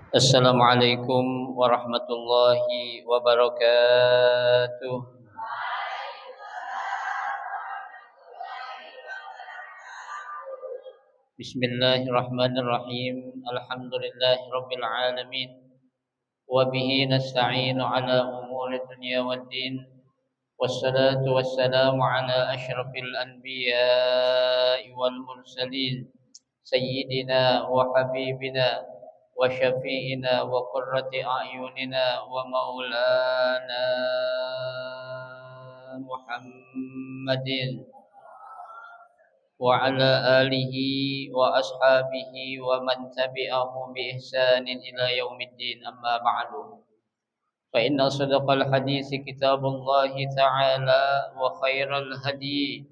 Assalamualaikum warahmatullahi wabarakatuh. Bismillahirrahmanirrahim. Alhamdulillahirabbil alamin. Wa bihi nasta'inu ala umuri dunya waddin. Wassalatu wassalamu ala asyrafil anbiya'i wal mursalin. Sayyidina wa habibina wa syafi'ina wa qurrati a'yunina wa maulana Muhammadin wa ala alihi wa ashabihi wa man tabi'ahum bi ihsanin ila yaumiddin, amma ba'du. Fa inna sadaqal hadisi kitabullahi ta'ala wa khairal hadi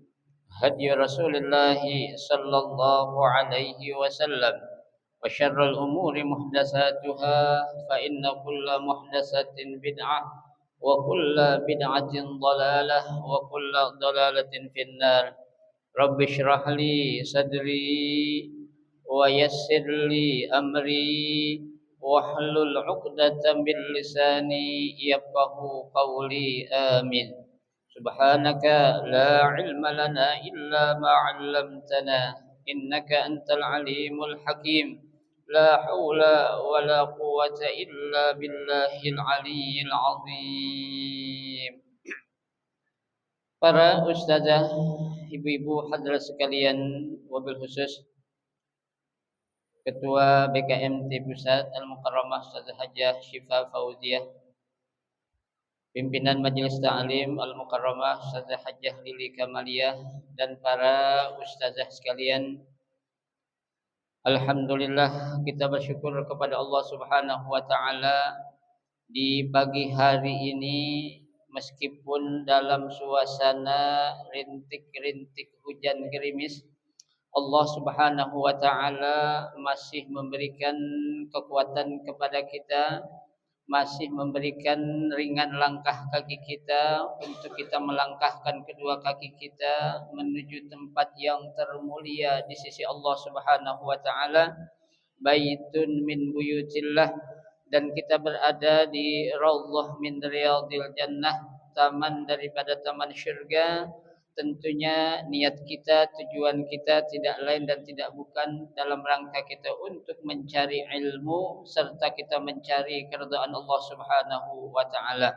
hadi Rasulillah sallallahu alaihi wasallam wa syarrul umuri muhdatsatuha fa inna kulla muhdatsatin bid'ah wa kulla bid'atin dhalalah wa kulla dhalalatin finnar. Rabbi shrah li sadri wa yassir li amri wahlul 'uqdatam min lisani yafqahu qawli. Amin. Subhanaka la ilma lana illa ma 'allamtana innaka antal alimul hakim. La haula wa la quwwata illa billahil aliyyil azim. Para ustazah, ibu-ibu hadirat sekalian, wabil khusus Ketua BKMT Pusat Al-Mukarramah Ustazah Hajah Syifa Fauziah, Pimpinan Majelis Ta'lim Al-Mukarramah Ustazah Hajah Lili Kamaliyah, dan para ustazah sekalian, alhamdulillah kita bersyukur kepada Allah Subhanahu wa taala di pagi hari ini, meskipun dalam suasana rintik-rintik hujan gerimis, Allah Subhanahu wa taala masih memberikan kekuatan kepada kita, masih memberikan ringan langkah kaki kita untuk kita melangkahkan kedua kaki kita menuju tempat yang termulia di sisi Allah Subhanahu wa taala, baitun min buyutillah, dan kita berada di raudhah min riyadil jannah, taman daripada taman syurga. Tentunya niat kita, tujuan kita tidak lain dan tidak bukan dalam rangka kita untuk mencari ilmu serta kita mencari keridhaan Allah Subhanahu wa taala.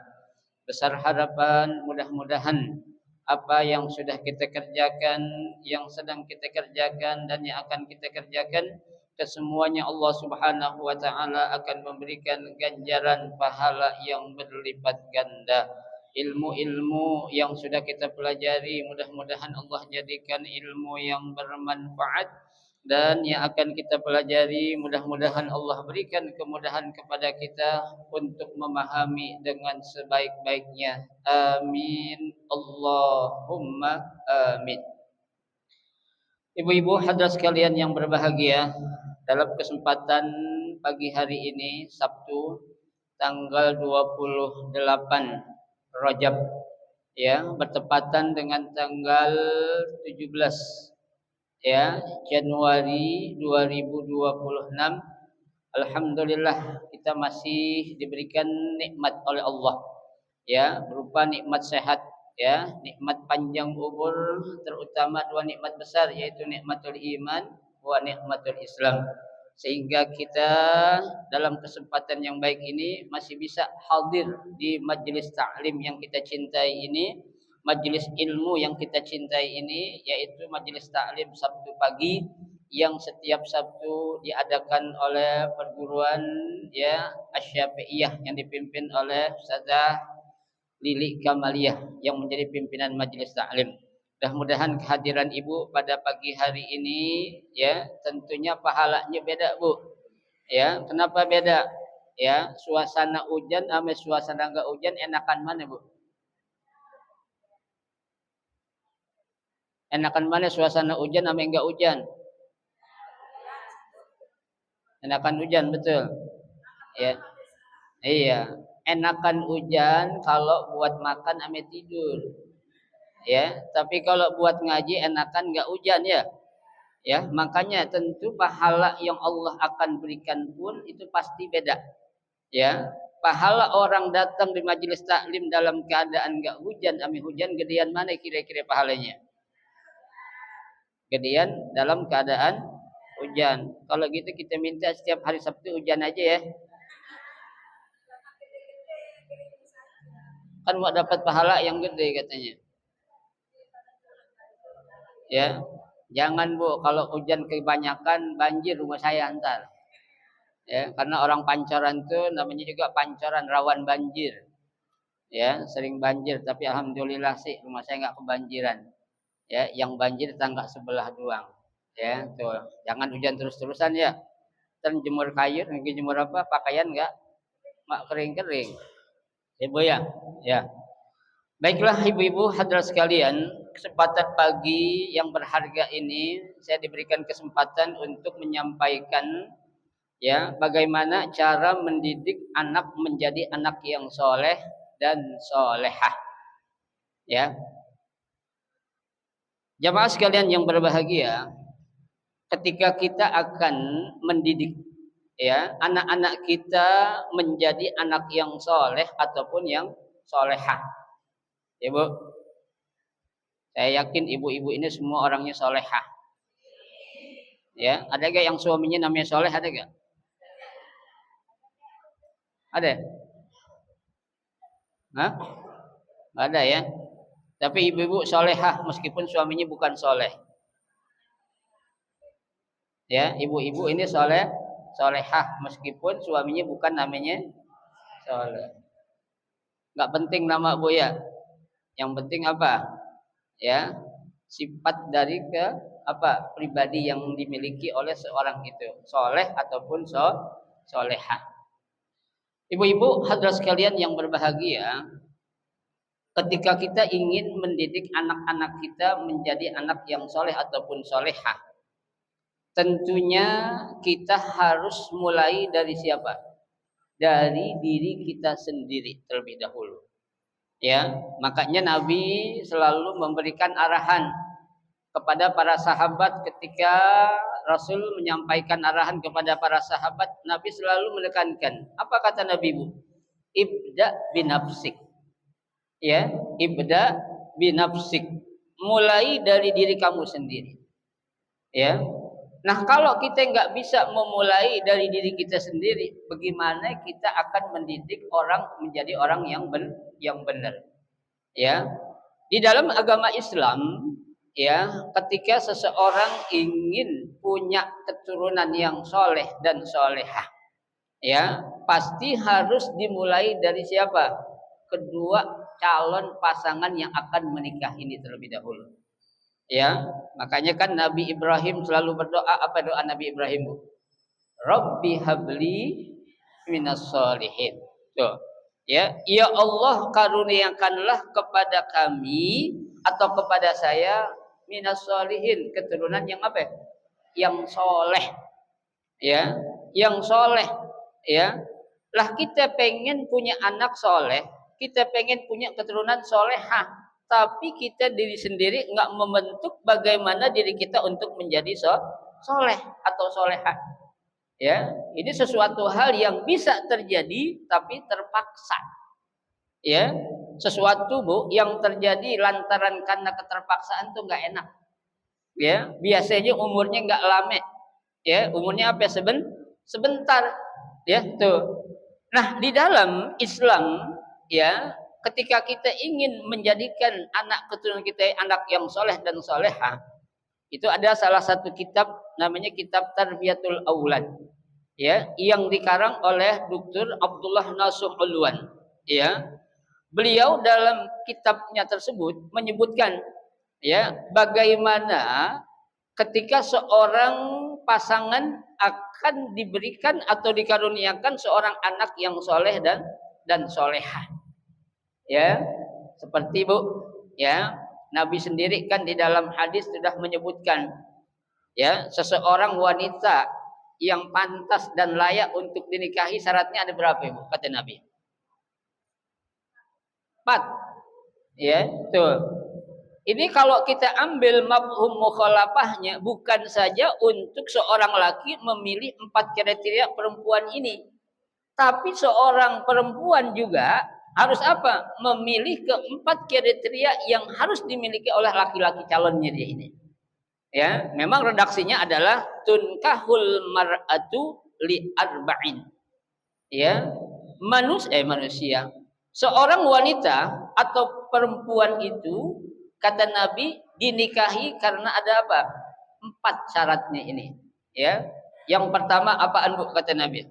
Besar harapan mudah-mudahan apa yang sudah kita kerjakan, yang sedang kita kerjakan, dan yang akan kita kerjakan, kesemuanya Allah Subhanahu wa taala akan memberikan ganjaran pahala yang berlipat ganda. Ilmu-ilmu yang sudah kita pelajari mudah-mudahan Allah jadikan ilmu yang bermanfaat, dan yang akan kita pelajari mudah-mudahan Allah berikan kemudahan kepada kita untuk memahami dengan sebaik-baiknya. Amin. Allahumma amin. Ibu-ibu hadirat sekalian yang berbahagia, dalam kesempatan pagi hari ini Sabtu tanggal 28 Rajab, ya, bertepatan dengan tanggal 17 ya Januari 2026. Alhamdulillah kita masih diberikan nikmat oleh Allah, ya, berupa nikmat sehat, ya, nikmat panjang umur, terutama dua nikmat besar, yaitu nikmatul iman wa nikmatul Islam, sehingga kita dalam kesempatan yang baik ini masih bisa hadir di majelis taklim yang kita cintai ini, majelis ilmu yang kita cintai ini, yaitu majelis taklim Sabtu pagi yang setiap Sabtu diadakan oleh perguruan, ya, Asy-Syafi'iyah yang dipimpin oleh Ustazah Lili Kamaliyah yang menjadi pimpinan majelis taklim. Mudah-mudahan kehadiran ibu pada pagi hari ini, ya, tentunya pahalanya beda, Bu. Ya, kenapa beda? Ya, suasana hujan sama suasana enggak hujan enakan mana, Bu? Enakan mana suasana hujan sama enggak hujan? Enakan hujan, betul. Ya. Iya, enakan hujan kalau buat makan sama tidur. Ya, tapi kalau buat ngaji enakan enggak hujan, ya. Ya, makanya tentu pahala yang Allah akan berikan pun itu pasti beda. Ya, pahala orang datang di majelis taklim dalam keadaan enggak hujan, ami hujan, gedean mana kira-kira pahalanya? Gedean dalam keadaan hujan. Kalau gitu kita minta setiap hari Sabtu hujan aja ya. Kan mau dapat pahala yang gede katanya. Ya, jangan Bu, kalau hujan kebanyakan banjir rumah saya antar. Ya, karena orang Pancoran itu namanya juga Pancoran rawan banjir. Ya, sering banjir, tapi alhamdulillah sih rumah saya nggak kebanjiran. Ya, yang banjir tangga sebelah doang. Ya, tuh. Jangan hujan terus-terusan ya. Dan jemur kayu, jemur apa? Pakaian nggak kering-kering. Ibu ya, ya. Baiklah ibu-ibu hadirat sekalian, kesempatan pagi yang berharga ini saya diberikan kesempatan untuk menyampaikan ya bagaimana cara mendidik anak menjadi anak yang soleh dan solehah. Ya, jamaah sekalian yang berbahagia, ketika kita akan mendidik ya anak-anak kita menjadi anak yang soleh ataupun yang solehah. Ibu, saya yakin ibu-ibu ini semua orangnya solehah. Ya, ada gak yang suaminya namanya soleh? Ada gak? Ada? Hah? Ada ya. Tapi ibu-ibu solehah meskipun suaminya bukan soleh. Ya, ibu-ibu ini solehah meskipun suaminya bukan namanya soleh. Gak penting nama bu ya. Yang penting apa? Ya, sifat dari pribadi yang dimiliki oleh seorang itu, soleh ataupun solehah. Ibu-ibu hadirat sekalian yang berbahagia, ketika kita ingin mendidik anak-anak kita menjadi anak yang soleh ataupun solehah, tentunya kita harus mulai dari siapa? Dari diri kita sendiri terlebih dahulu. Ya, makanya Nabi selalu memberikan arahan kepada para sahabat ketika Rasul menyampaikan arahan kepada para sahabat, Nabi selalu menekankan. Apa kata Nabi Bu? Ibda binafsik. Ya, ibda binafsik. Mulai dari diri kamu sendiri. Ya. Nah, kalau kita nggak bisa memulai dari diri kita sendiri, bagaimana kita akan mendidik orang menjadi orang yang benar? Ya. Di dalam agama Islam, ya, ketika seseorang ingin punya keturunan yang soleh dan solehah, ya, pasti harus dimulai dari siapa? Kedua calon pasangan yang akan menikah ini terlebih dahulu. Ya, makanya kan Nabi Ibrahim selalu berdoa, apa doa Nabi Ibrahim? Rabbi habli minas solihin. Tuh. Ya Allah karuniakanlah kepada kami atau kepada saya minas solihin, keturunan yang apa? Yang soleh. Ya, yang soleh. Ya. Lah kita pengen punya anak soleh, kita pengen punya keturunan solehah, tapi kita diri sendiri nggak membentuk bagaimana diri kita untuk menjadi soleh atau solehah. Ya, ini sesuatu hal yang bisa terjadi tapi terpaksa. Ya, sesuatu Bu yang terjadi lantaran karena keterpaksaan tuh nggak enak. Ya, biasanya umurnya nggak lama. Ya, umurnya apa? Sebentar. Ya, tuh. Nah, di dalam Islam, ya, ketika kita ingin menjadikan anak keturunan kita anak yang soleh dan solehah, itu ada salah satu kitab namanya kitab Tarbiyatul Aulad, ya, yang dikarang oleh Dr. Abdullah Nasuh Ulwan. Ya, beliau dalam kitabnya tersebut menyebutkan, ya, bagaimana ketika seorang pasangan akan diberikan atau dikaruniakan seorang anak yang soleh dan solehah. Ya, seperti Bu, ya, Nabi sendiri kan di dalam hadis sudah menyebutkan, ya, seseorang wanita yang pantas dan layak untuk dinikahi syaratnya ada berapa Ibu? Kata Nabi. 4. Ya, tuh. Ini kalau kita ambil mafhum mukhalafahnya, bukan saja untuk seorang laki memilih 4 kriteria perempuan ini, tapi seorang perempuan juga harus apa? Memilih keempat kriteria yang harus dimiliki oleh laki-laki calonnya dia ini. Ya, memang redaksinya adalah tunkahul mar'atu li arba'in. Ya, manusia. Seorang wanita atau perempuan itu kata Nabi dinikahi karena ada apa? 4 syaratnya ini. Ya. Yang pertama apaan Bu kata Nabi?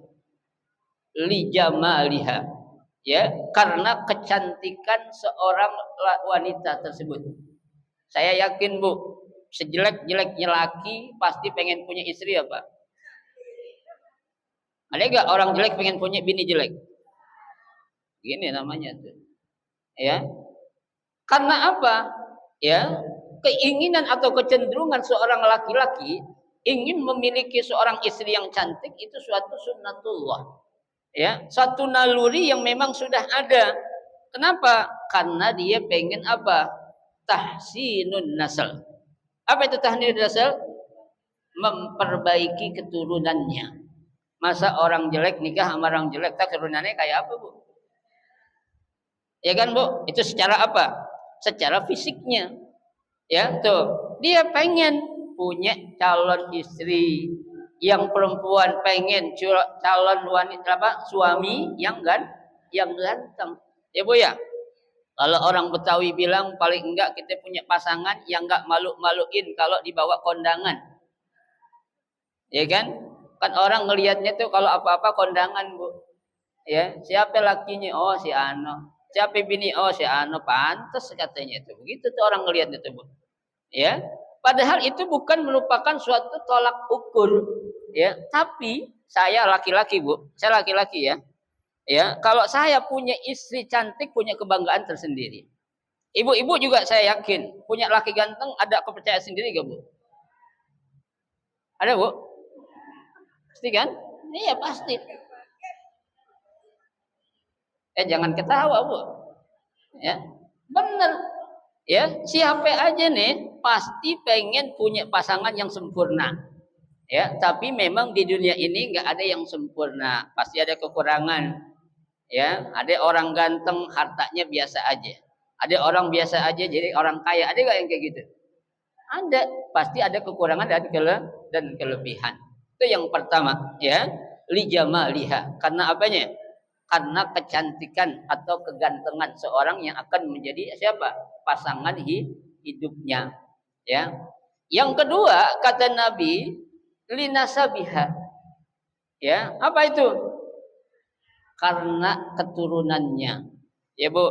Li jamaliha. Ya, karena kecantikan seorang wanita tersebut. Saya yakin Bu, sejelek-jeleknya laki pasti pengen punya istri apa? Ada enggak orang jelek pengen punya bini jelek? Gini namanya tuh. Ya. Karena apa? Ya, keinginan atau kecenderungan seorang laki-laki ingin memiliki seorang istri yang cantik itu suatu sunnatullah. Ya, satu naluri yang memang sudah ada. Kenapa? Karena dia pengen apa? Tahsinun nasl. Apa itu tahsinun nasl? Memperbaiki keturunannya. Masa orang jelek nikah sama orang jelek, tak keturunannya kayak apa, Bu? Ya kan, Bu? Itu secara apa? Secara fisiknya. Ya, tuh. Dia pengen punya calon istri yang perempuan, pengen calon wanita apa? Suami yang ganteng. Ya, Bu ya. Kalau orang Betawi bilang paling enggak kita punya pasangan yang enggak malu-maluin kalau dibawa kondangan. Ya kan? Kan orang ngelihatnya tuh kalau apa-apa kondangan, Bu. Ya, siapa lakinya? Oh, si Ano. Siapa bini? Oh, si Ano. Pantas katanya itu. Begitu tuh orang ngelihatnya tuh, Bu. Ya. Padahal itu bukan merupakan suatu tolak ukur, ya. Tapi saya laki-laki, Bu. Saya laki-laki ya. Ya, kalau saya punya istri cantik punya kebanggaan tersendiri. Ibu-ibu juga saya yakin punya laki ganteng ada kepercayaan sendiri gak, Bu? Ada, Bu? Pasti kan? Iya, pasti. Jangan ketawa, Bu. Ya. Benar. Ya, siapa aja nih pasti pengen punya pasangan yang sempurna. Ya, tapi memang di dunia ini nggak ada yang sempurna, pasti ada kekurangan. Ya, ada orang ganteng hartanya biasa aja. Ada orang biasa aja jadi orang kaya. Ada nggak yang kayak gitu? Ada, pasti ada kekurangan dan kelebihan. Itu yang pertama, ya. Li jamaliha. Karena apanya? Karena kecantikan atau kegantengan seorang yang akan menjadi siapa? Pasangan hidupnya. Ya. Yang kedua kata Nabi linasabiha. Ya, apa itu? Karena keturunannya. Ya, Bu.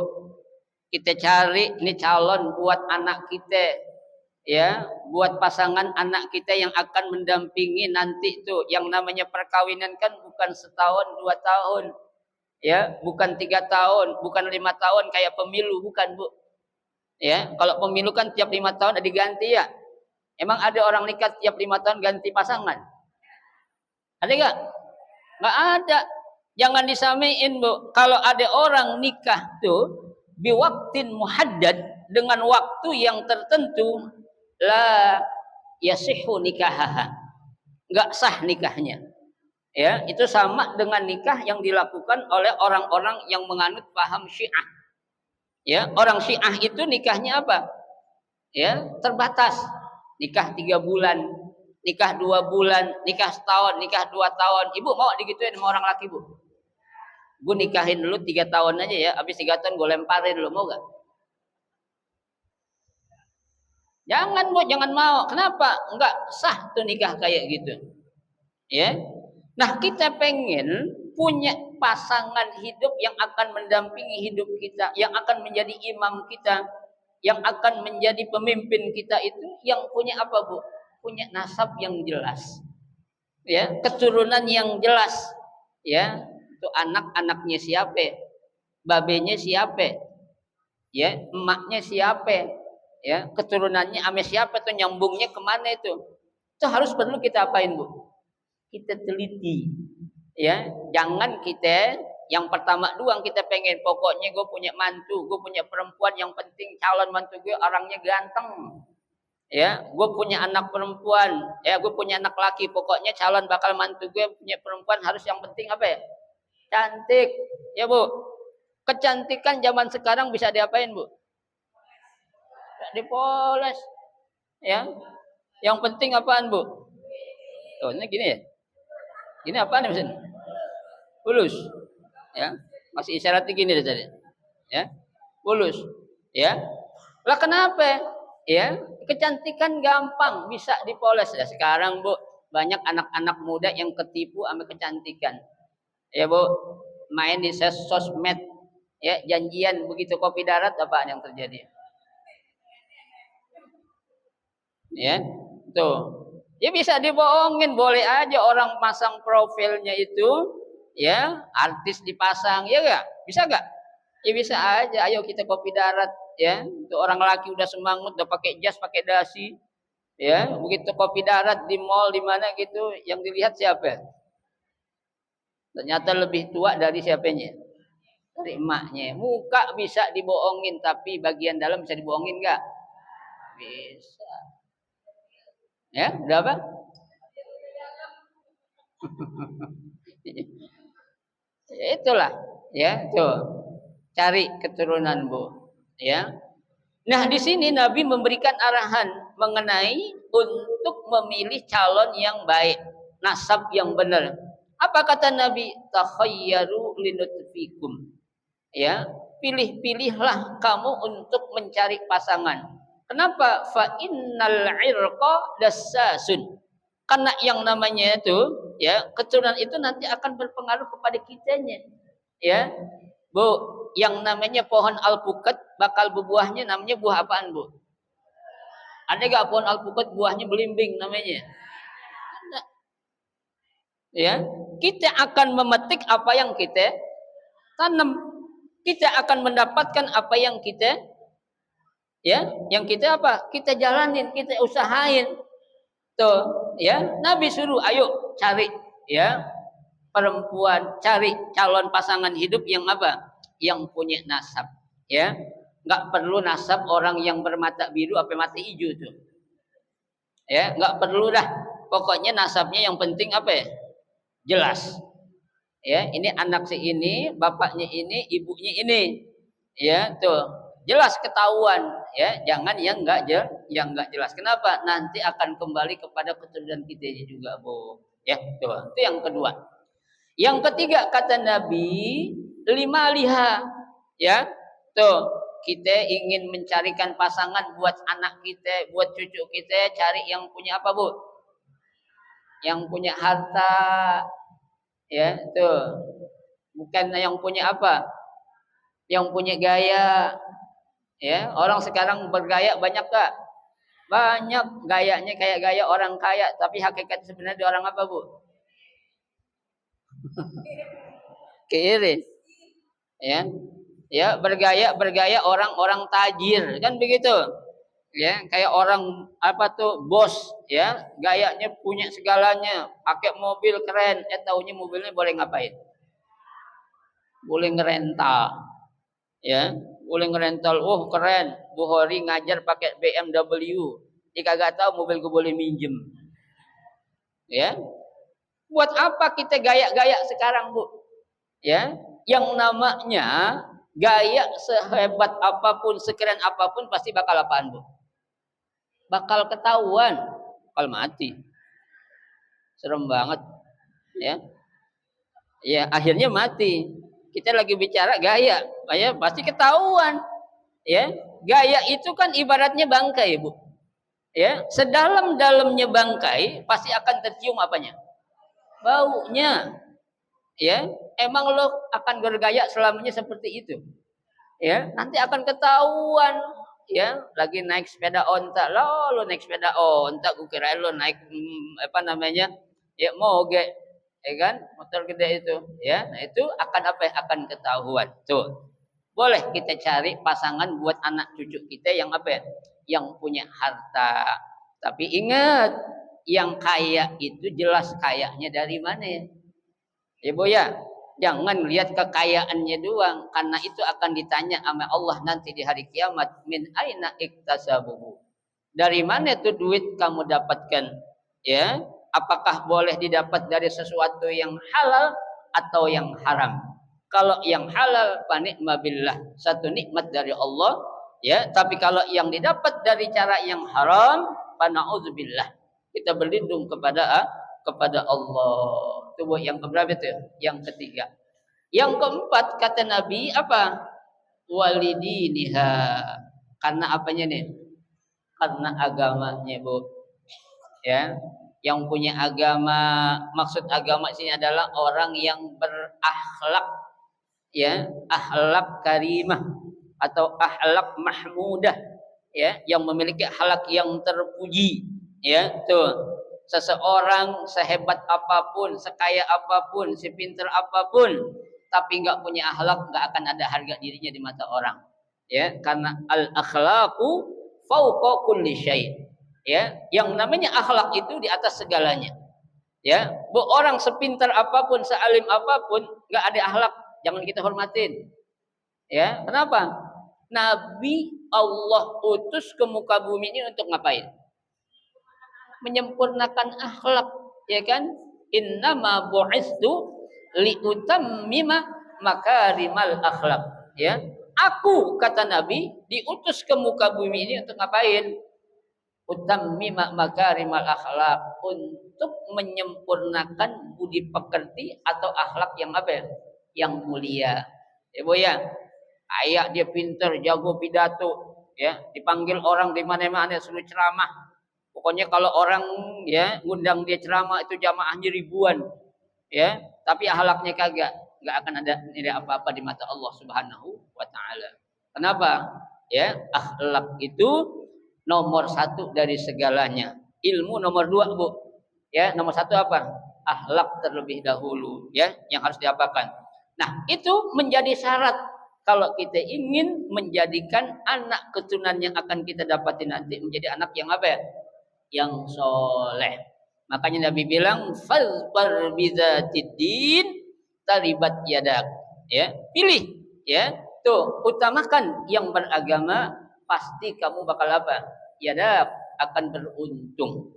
Kita cari nih calon buat anak kita. Ya, buat pasangan anak kita yang akan mendampingi nanti tuh. Yang namanya perkawinan kan bukan setahun 2 tahun. Ya, bukan 3 tahun, bukan 5 tahun kayak pemilu, bukan, Bu. Ya, kalau pemilu kan tiap 5 tahun ada diganti ya. Emang ada orang nikah tiap 5 tahun ganti pasangan? Ada nggak? Nggak ada. Jangan disamain, Bu. Kalau ada orang nikah tuh biwaktin muhaddad dengan waktu yang tertentu, la yasihhu nikahaha. Nggak sah nikahnya. Ya, itu sama dengan nikah yang dilakukan oleh orang-orang yang menganut paham Syiah. Ya, orang Syiah itu nikahnya apa? Ya, terbatas. Nikah 3 bulan, nikah 2 bulan, nikah setahun, nikah 2 tahun. Ibu mau digituin sama orang laki, Bu? Gue nikahin dulu 3 tahun aja ya, habis 3 tahun gue lemparin dulu, mau gak? Jangan, Bu, jangan mau. Kenapa? Enggak sah tuh nikah kayak gitu. Ya. Nah, kita pengen punya pasangan hidup yang akan mendampingi hidup kita, yang akan menjadi imam kita, yang akan menjadi pemimpin kita itu yang punya apa, Bu? Punya nasab yang jelas. Ya, keturunan yang jelas. Ya, itu anak-anaknya siapa? Babenya siapa? Ya, emaknya siapa? Ya, keturunannya ame siapa tuh, nyambungnya kemana itu? Itu harus perlu kita apain, Bu? Kita teliti. Ya, jangan kita Yang pertama doang kita pengen, pokoknya gue punya mantu, gue punya perempuan, yang penting calon mantu gue orangnya ganteng. Ya, gue punya anak perempuan, ya gue punya anak laki, pokoknya calon bakal mantu gue punya perempuan harus yang penting apa ya? Cantik. Ya, Bu. Kecantikan zaman sekarang bisa diapain, Bu? Dipoles. Ya. Yang penting apaan, Bu? Oh, ini gini ya. Ini apaan ya mesin? Fulus. Ya. Masih isyaratnya gini deh tadi. Ya. Fulus. Ya. Lah kenapa? Ya, kecantikan gampang bisa dipoles ya sekarang, Bu. Banyak anak-anak muda yang ketipu sama kecantikan. Ya, Bu. Main di sosmed. Ya, janjian begitu kopi darat apaan yang terjadi? Ya. Tuh. Ya bisa dibohongin, boleh aja orang pasang profilnya itu, ya, artis dipasang, ya enggak? Bisa enggak? Ya bisa aja. Ayo kita kopi darat, ya. Itu orang laki udah semangat, udah pakai jas, pakai dasi, ya. Begitu kopi darat di mall di mana gitu, yang dilihat siapa? Ternyata lebih tua dari siapanya? Dari emaknya. Muka bisa dibohongin, tapi bagian dalam bisa dibohongin enggak? Bisa. Ya, udah apa? Itulah, ya, tuh. Cari keturunan, Bu. Ya. Nah, di sini Nabi memberikan arahan mengenai untuk memilih calon yang baik, nasab yang benar. Apa kata Nabi? Takhayyaru linutfikum. Ya, pilih-pilihlah kamu untuk mencari pasangan. Kenapa? Fa innal irqa dassasun. Karena yang namanya itu, ya, keturunan itu nanti akan berpengaruh kepada kitanya. Ya, Bu, yang namanya pohon alpukat bakal berbuahnya namanya buah apaan, Bu? Ada gak pohon alpukat buahnya belimbing namanya? Ada. Ya, kita akan memetik apa yang kita tanam. Kita akan mendapatkan apa yang kita, ya, yang kita apa? Kita jalanin, kita usahain. Tuh, ya, Nabi suruh ayo cari, ya, perempuan, cari calon pasangan hidup yang apa? Yang punya nasab, ya. Nggak perlu nasab orang yang bermata biru apa mata hijau tuh. Ya, nggak perlu dah. Pokoknya nasabnya yang penting apa ya? Jelas. Ya, ini anak si ini, bapaknya ini, ibunya ini. Ya, tuh. Jelas ketahuan, ya. Jangan yang enggak jelas. Kenapa? Nanti akan kembali kepada keturunan kita juga, Bu. Ya, tuh. Itu yang kedua. Yang ketiga kata Nabi, lima liha. Ya. Tuh, kita ingin mencarikan pasangan buat anak kita, buat cucu kita, cari yang punya apa, Bu? Yang punya harta, ya, tuh. Bukan yang punya apa? Yang punya gaya. Ya, orang sekarang bergaya banyak gak? Banyak, gayanya kayak gaya orang kaya, tapi hakikat sebenarnya orang apa, Bu? Kiri. Ya. Ya, bergaya orang-orang tajir, kan begitu. Ya, kayak orang apa tuh, bos, ya, gayanya punya segalanya, pakai mobil keren, taunya mobilnya boleh ngapain? Boleh ngerental. Ya, boleh ngerental. Oh, keren. Bu Hori ngajar pakai BMW. Dia kagak tahu mobil gue boleh minjem. Ya. Buat apa kita gaya-gaya sekarang, Bu? Ya, yang namanya gaya sehebat apapun, sekeren apapun pasti bakal apaan, Bu? Bakal ketahuan, bakal mati. Serem banget, ya. Ya, akhirnya mati. Kita lagi bicara gaya, ya pasti ketahuan. Ya, gaya itu kan ibaratnya bangkai, Bu. Ya, sedalam-dalamnya bangkai pasti akan tercium apanya? Baunya. Ya, emang lo akan bergaya selamanya seperti itu? Ya, nanti akan ketahuan. Ya, lagi naik sepeda onta, lo naik sepeda onta, gue kira lo naik apa namanya? Ya, moge, ya kan? Motor gede itu, ya. Nah, itu akan apa ya? Akan ketahuan. Tuh. Boleh kita cari pasangan buat anak cucu kita yang apa ya? Yang punya harta. Tapi ingat, yang kaya itu jelas kayanya dari mana ya? Ya, Bu ya. Jangan lihat kekayaannya doang, karena itu akan ditanya sama Allah nanti di hari kiamat, min aina iktasabuhu. Dari mana itu duit kamu dapatkan? Ya, apakah boleh didapat dari sesuatu yang halal atau yang haram? Kalau yang halal, fanikma billah, satu nikmat dari Allah, ya. Tapi kalau yang didapat dari cara yang haram, fana'udzubillah, kita berlindung kepada Allah. Itu yang keberapa itu? Yang ketiga. Yang keempat kata Nabi apa? Walidiniha. Karena apanya nih? Karena agamanya, Bu. Ya. Yang punya agama, maksud agama sini adalah orang yang berakhlak, ya, akhlak karimah atau akhlak mahmudah, ya, yang memiliki akhlak yang terpuji, ya. Tuh. Seseorang sehebat apapun, sekaya apapun, sepintar apapun, tapi nggak punya akhlak, nggak akan ada harga dirinya di mata orang, ya. Karena al akhlaqu fauqa kulli syai', ya. Yang namanya akhlak itu di atas segalanya, ya. Bu, orang sepintar apapun, sealim apapun, nggak ada akhlak, jangan kita hormatin, ya. Kenapa? Nabi Allah utus ke muka bumi ini untuk ngapain? Menyempurnakan akhlak, ya kan? Innama bu'istu liutammima makarimal akhlak, ya. Aku, kata Nabi, diutus ke muka bumi ini untuk ngapain? Utammima makarimal akhlak, untuk menyempurnakan budi pekerti atau akhlak yang apa ya? Yang mulia. Ya, Bu, ya. Ayah dia pintar, jago pidato, ya, dipanggil orang di mana-mana suruh ceramah. Pokoknya kalau orang, ya, ngundang dia ceramah itu jamaahnya ribuan, ya, tapi akhlaknya kagak, nggak akan ada nilai apa-apa di mata Allah Subhanahu wa taala. Kenapa? Ya, akhlak itu nomor satu dari segalanya. Ilmu nomor dua, Bu. Ya, nomor satu apa? Akhlak terlebih dahulu, ya, yang harus diapakan. Nah, itu menjadi syarat kalau kita ingin menjadikan anak keturunan yang akan kita dapati nanti menjadi anak yang apa ya? Yang soleh. Makanya Nabi bilang fazbar bidzatiddin taribat yadak, ya, pilih, ya, tuh utamakan yang beragama, pasti kamu bakal apa? Yadak, akan beruntung,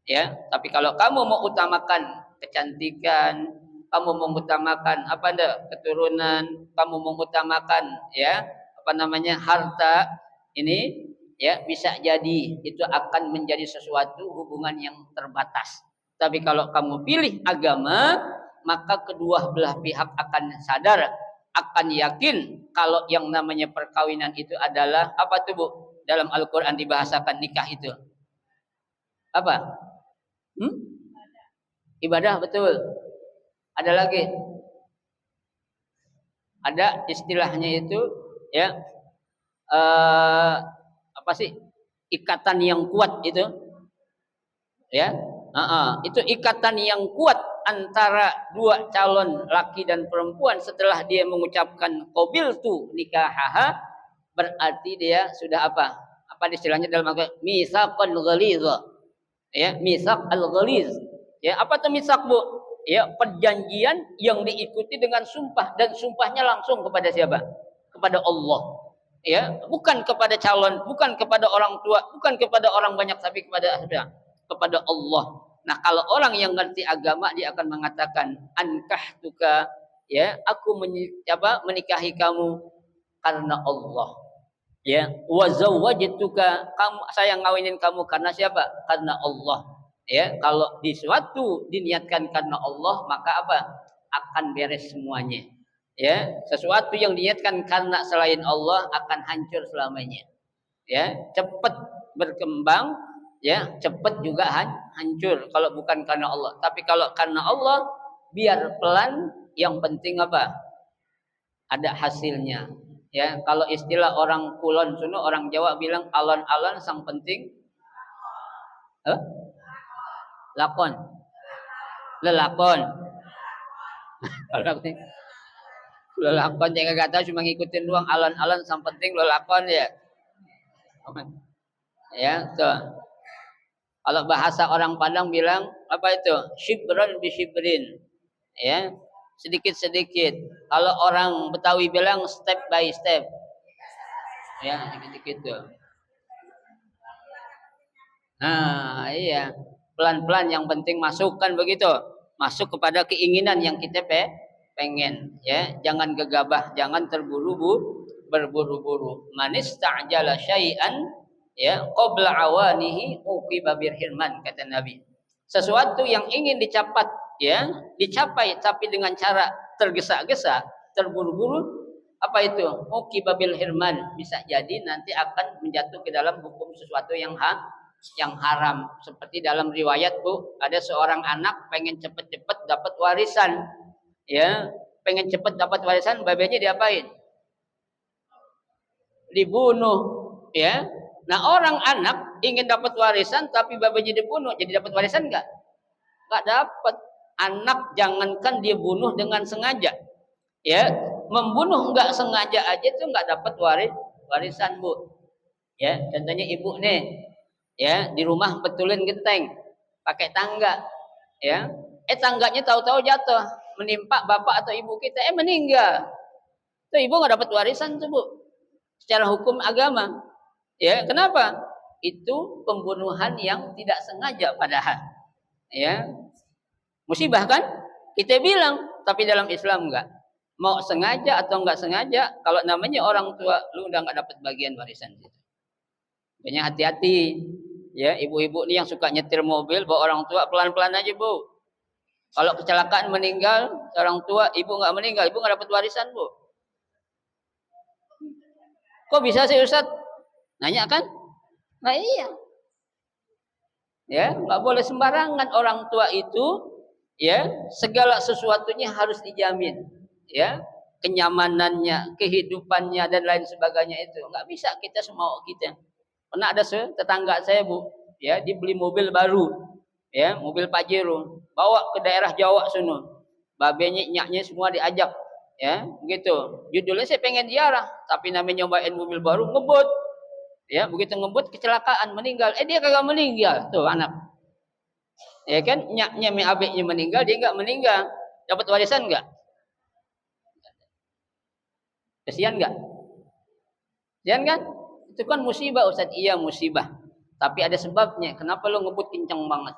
ya. Tapi kalau kamu mau utamakan kecantikan, kamu mau utamakan apa anda keturunan, kamu mau utamakan, ya, apa namanya, harta, ini, ya, bisa jadi itu akan menjadi sesuatu hubungan yang terbatas. Tapi kalau kamu pilih agama, maka kedua belah pihak akan sadar, akan yakin kalau yang namanya perkawinan itu adalah apa tuh, Bu? Dalam Al-Quran dibahasakan nikah itu apa? Ibadah, betul. Ada lagi, ada istilahnya itu, ya, apa sih, ikatan yang kuat itu, ya. Itu ikatan yang kuat antara dua calon laki dan perempuan setelah dia mengucapkan qabiltu nikahaha, berarti dia sudah apa istilahnya dalam agama, mitsaqan ghaliz, ya, mitsaq al-ghaliz, ya. Apa itu mitsaq, Bu? Ya, perjanjian yang diikuti dengan sumpah, dan sumpahnya langsung kepada siapa? Kepada Allah, ya, bukan kepada calon, bukan kepada orang tua, bukan kepada orang banyak, tapi kepada Allah. Nah, kalau orang yang ngerti agama, dia akan mengatakan ankahtuka, ya, aku menikahi kamu karena Allah, ya, wa zawwajtuka, kamu, saya ngawinin kamu karena siapa? Karena Allah, ya. Kalau di suatu diniatkan karena Allah, maka apa? Akan beres semuanya, ya. Sesuatu yang diniatkan karena selain Allah akan hancur selamanya, ya. Cepat berkembang, ya, cepat juga hancur kalau bukan karena Allah. Tapi kalau karena Allah, biar pelan, yang penting apa? Ada hasilnya, ya. Kalau istilah orang Kulon Sunu, orang Jawa bilang alon-alon sang penting lakon, lelakon. Kalau lelakon jangan gak tahu, cuma ngikutin doang, alon-alon sang penting lelakon, ya. Ya, tuh. Kalau bahasa orang Padang bilang apa itu? Shibran bi shibrin, ya. sedikit-sedikit. Kalau orang Betawi bilang step by step. Ya, sedikit-sedikit tuh. Nah, iya. Pelan-pelan yang penting masukkan begitu. Masuk kepada keinginan yang kita pengen, ya. Jangan gegabah, jangan berburu-buru. Manis ta'jala syai'an ya qabla awanihi uqiba birhirman, kata Nabi. Sesuatu yang ingin dicapai tapi dengan cara tergesa-gesa, terburu-buru, apa itu? Uqiba bil hirman, bisa jadi nanti akan menjatuh ke dalam hukum sesuatu yang haram. Seperti dalam riwayat, Bu, ada seorang anak pengen cepet-cepet dapat warisan, ya, pengen cepet dapat warisan, babenya diapain? Dibunuh, ya. Nah, orang anak ingin dapat warisan tapi babanya dibunuh, jadi dapat warisan enggak? Enggak dapat. Anak jangankan dia bunuh dengan sengaja, ya, membunuh enggak sengaja aja itu enggak dapat warisan, Bu. Ya, contohnya ibu nih, ya, di rumah betulin genteng pakai tangga, ya. Tangganya tahu-tahu jatuh menimpa bapak atau ibu kita, meninggal. Tuh ibu nggak dapat warisan tuh, Bu. Secara hukum agama. Ya, kenapa? Itu pembunuhan yang tidak sengaja padahal. Ya. Musibah kan? Kita bilang, tapi dalam Islam enggak. Mau sengaja atau enggak sengaja, kalau namanya orang tua, lu udah enggak dapat bagian warisan itu. Makanya hati-hati. Ya, ibu-ibu nih yang suka nyetir mobil bawa orang tua, pelan-pelan aja, Bu. Kalau kecelakaan meninggal orang tua, ibu enggak meninggal, ibu enggak dapat warisan, Bu. Kok bisa sih, Ustaz? Nanya kan? Nah, iya. Ya, enggak boleh sembarangan. Orang tua itu, ya, segala sesuatunya harus dijamin, ya, kenyamanannya, kehidupannya dan lain sebagainya itu nggak bisa kita semau kita. Pernah ada tetangga saya, Bu, ya, dibeli mobil baru, ya, mobil Pajero, bawa ke daerah Jawa sono, babenya nyaknya semua diajak, ya, begitu. Judulnya saya pengen ziarah, tapi namanya nyobain mobil baru ngebut, ya, begitu ngebut kecelakaan meninggal. Dia kagak meninggal tuh anak. Ya kan, nyaknya abeknya meninggal, dia enggak meninggal. Dapat warisan enggak? Kasihan enggak? Kasihan kan? Itu kan musibah, Ustaz. Iya, musibah. Tapi ada sebabnya. Kenapa lu ngebut kenceng banget?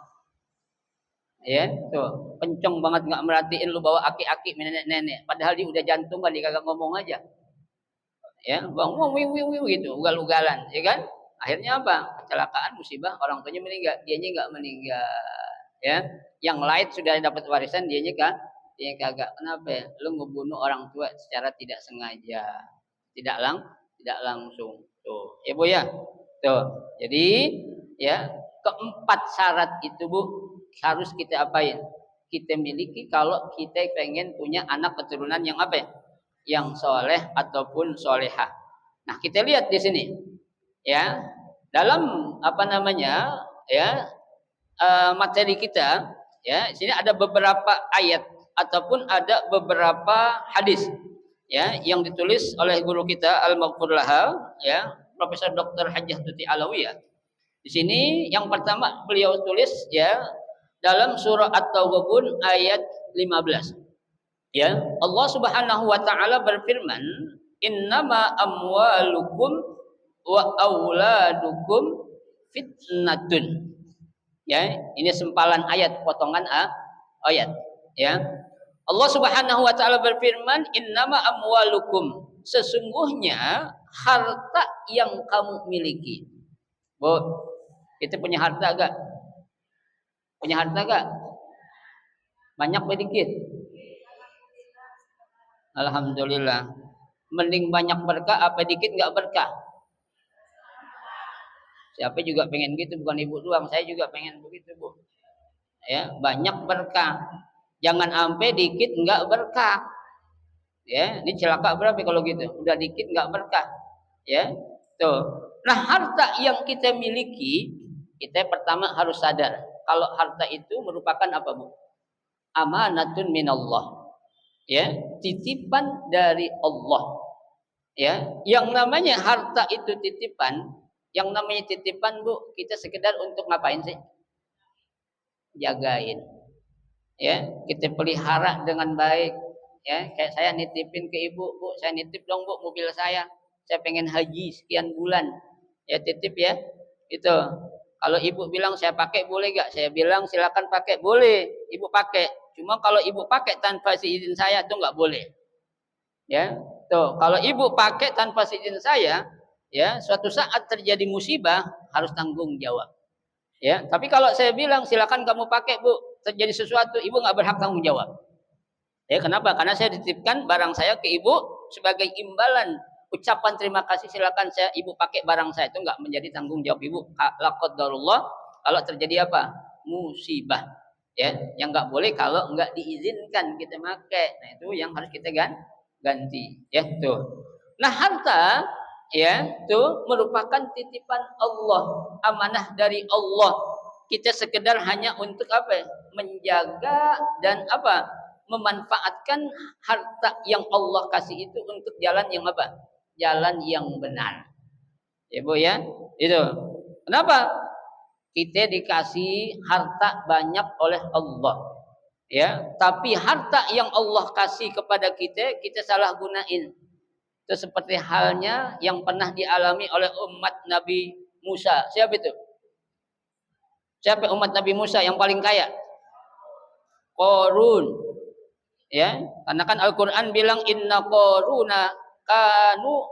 Ya, tuh, kenceng banget, enggak merhatiin lu bawa aki-aki nenek-nenek. Padahal dia udah jantungan, dia kagak ngomong aja. Ya, bang, gitu, ugal-ugalan, ya kan? Akhirnya apa? Kecelakaan, musibah, orang tuanya meninggal, dianya enggak meninggal. Ya, yang lain sudah dapat warisan, dianya kagak. Kenapa ya? Lu ngebunuh orang tua secara tidak sengaja, tidak langsung. Tuh, ya, Bu, ya. Tuh. Jadi, ya, keempat syarat itu, Bu, harus kita apain? Kita miliki kalau kita pengen punya anak keturunan yang apa ya? Yang soleh ataupun solehah. Nah, kita lihat di sini, ya, dalam apa namanya, ya, materi kita, ya, sini ada beberapa ayat ataupun ada beberapa hadis, ya, yang ditulis oleh guru kita Al-Maghfur Laha, ya, Profesor Dr. Hajjah Tuti Alawiyah. Di sini yang pertama beliau tulis, ya, dalam surah At-Taghabun ayat 15. Ya, Allah Subhanahu wa taala berfirman, "Innama amwalukum wa auladukum fitnatun." Ya, ini sempalan ayat, potongan ayat, ya. Allah Subhanahu wa taala berfirman, "Innama amwalukum." Sesungguhnya harta yang kamu miliki. Bu, kita punya harta enggak? Punya harta enggak? Banyak atau dikit? Alhamdulillah. Mending banyak berkah apa dikit enggak berkah? Siapa juga pengen gitu, bukan ibu doang, saya juga pengen begitu, Bu. Ya, banyak berkah. Jangan sampai dikit enggak berkah. Ya, ini celaka berapa kalau gitu? Udah dikit enggak berkah. Ya. Tuh. Nah, harta yang kita miliki, kita pertama harus sadar kalau harta itu merupakan apa, Bu? Amanatun minallah. Ya, titipan dari Allah. Ya, yang namanya harta itu titipan, yang namanya titipan, Bu, kita sekedar untuk ngapain sih? Jagain. Ya, kita pelihara dengan baik, Ya, kayak saya nitipin ke ibu, Bu, saya nitip dong Bu mobil saya pengen haji sekian bulan. Ya titip ya. Itu. Kalau ibu bilang saya pakai boleh gak? Saya bilang silakan pakai, boleh. Ibu pakai. Cuma kalau ibu pakai tanpa izin saya itu nggak boleh. Ya, tuh kalau ibu pakai tanpa izin saya, ya suatu saat terjadi musibah harus tanggung jawab. Ya, tapi kalau saya bilang silakan kamu pakai Bu, terjadi sesuatu ibu nggak berhak tanggung jawab. Ya, kenapa? Karena saya titipkan barang saya ke ibu sebagai imbalan ucapan terima kasih, silakan saya ibu pakai barang saya, itu nggak menjadi tanggung jawab ibu. Laqaddarullah kalau terjadi apa? Musibah. Ya, yang nggak boleh kalau nggak diizinkan kita pakai. Nah, itu yang harus kita ganti. Ya, tuh. Nah, harta ya, itu merupakan titipan Allah, amanah dari Allah. Kita sekedar hanya untuk apa? Menjaga dan apa? Memanfaatkan harta yang Allah kasih itu untuk jalan yang apa? Jalan yang benar. Ya Bu ya, itu. Kenapa? Kita dikasih harta banyak oleh Allah. Ya, tapi harta yang Allah kasih kepada kita, kita salah gunain. Itu seperti halnya yang pernah dialami oleh umat Nabi Musa. Siapa itu? Siapa umat Nabi Musa yang paling kaya? Qarun. Ya, karena kan Al-Qur'an bilang inna qaruna kanu,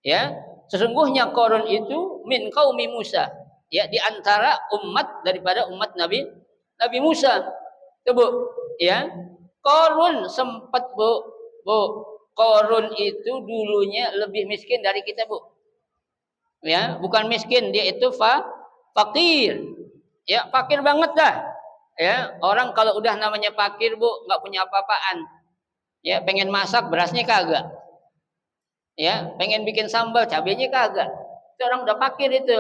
ya, sesungguhnya Qarun itu min qaumi Musa, ya, di antara umat daripada umat Nabi Musa. Itu Bu, ya. Qarun sempat Bu, Qarun itu dulunya lebih miskin dari kita Bu. Ya, bukan miskin, dia itu fakir. Ya, fakir banget dah. Ya, orang kalau udah namanya fakir Bu, nggak punya apa-apaan. Ya, pengen masak berasnya kagak. Ya, pengen bikin sambal cabenya kagak. Itu orang udah fakir itu.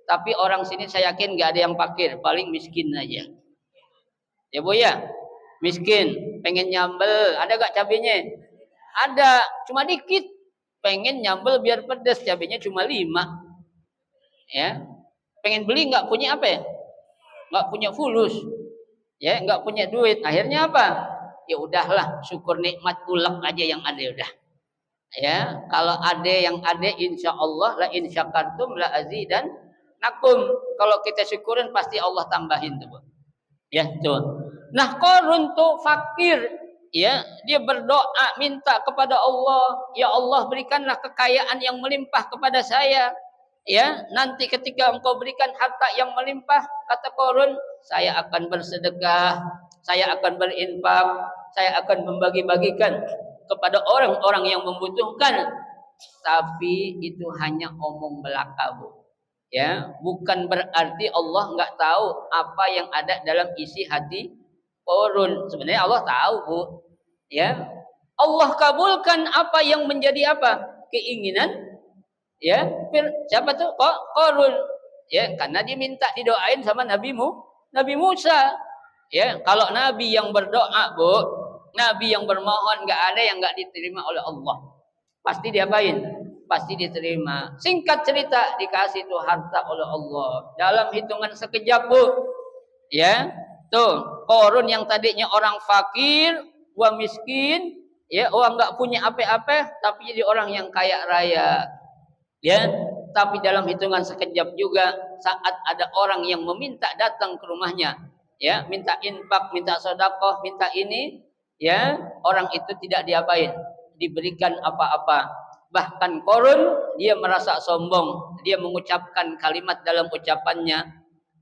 Tapi orang sini saya yakin nggak ada yang fakir, paling miskin aja. Ya Bu ya, miskin, pengen nyambel, ada gak cabenya? Ada, cuma dikit. Pengen nyambel biar pedas, cabenya cuma 5. Ya, pengen beli nggak punya apa ya? Nggak punya fulus. Ya, nggak punya duit. Akhirnya apa? Ya udahlah, syukur nikmat ulek aja yang ada udah. Ya, kalau ada yang ada, insya Allah la in syakartum la azidan nakum. Kalau kita syukurin pasti Allah tambahin tuh. Ya tuh. Nah, Qarun tuh fakir. Ya, dia berdoa minta kepada Allah, ya Allah berikanlah kekayaan yang melimpah kepada saya. Ya, nanti ketika engkau berikan harta yang melimpah, kata Qarun, saya akan bersedekah, saya akan berinfak, saya akan membagi-bagikan kepada orang-orang yang membutuhkan. Tapi itu hanya omong belaka Bu. Ya, bukan berarti Allah nggak tahu apa yang ada dalam isi hati Qarun. Sebenarnya Allah tahu Bu. Ya, Allah kabulkan apa yang menjadi apa keinginan. Ya, siapa tuh? Qarun. Ya, karena dia minta didoain sama Nabi Musa. Ya, kalau Nabi yang berdoa Bu, Nabi yang bermohon, nggak ada yang nggak diterima oleh Allah. Pasti diapain? Pasti diterima. Singkat cerita, dikasih tuh harta oleh Allah dalam hitungan sekejap Bu. Ya, tuh Qarun yang tadinya orang fakir, wa miskin, ya, orang nggak punya apa-apa, tapi jadi orang yang kaya raya. Ya, tapi dalam hitungan sekejap juga saat ada orang yang meminta datang ke rumahnya, ya, minta infak, minta sedekah, minta ini, ya, orang itu tidak diapain, diberikan apa-apa. Bahkan Qarun dia merasa sombong, dia mengucapkan kalimat dalam ucapannya,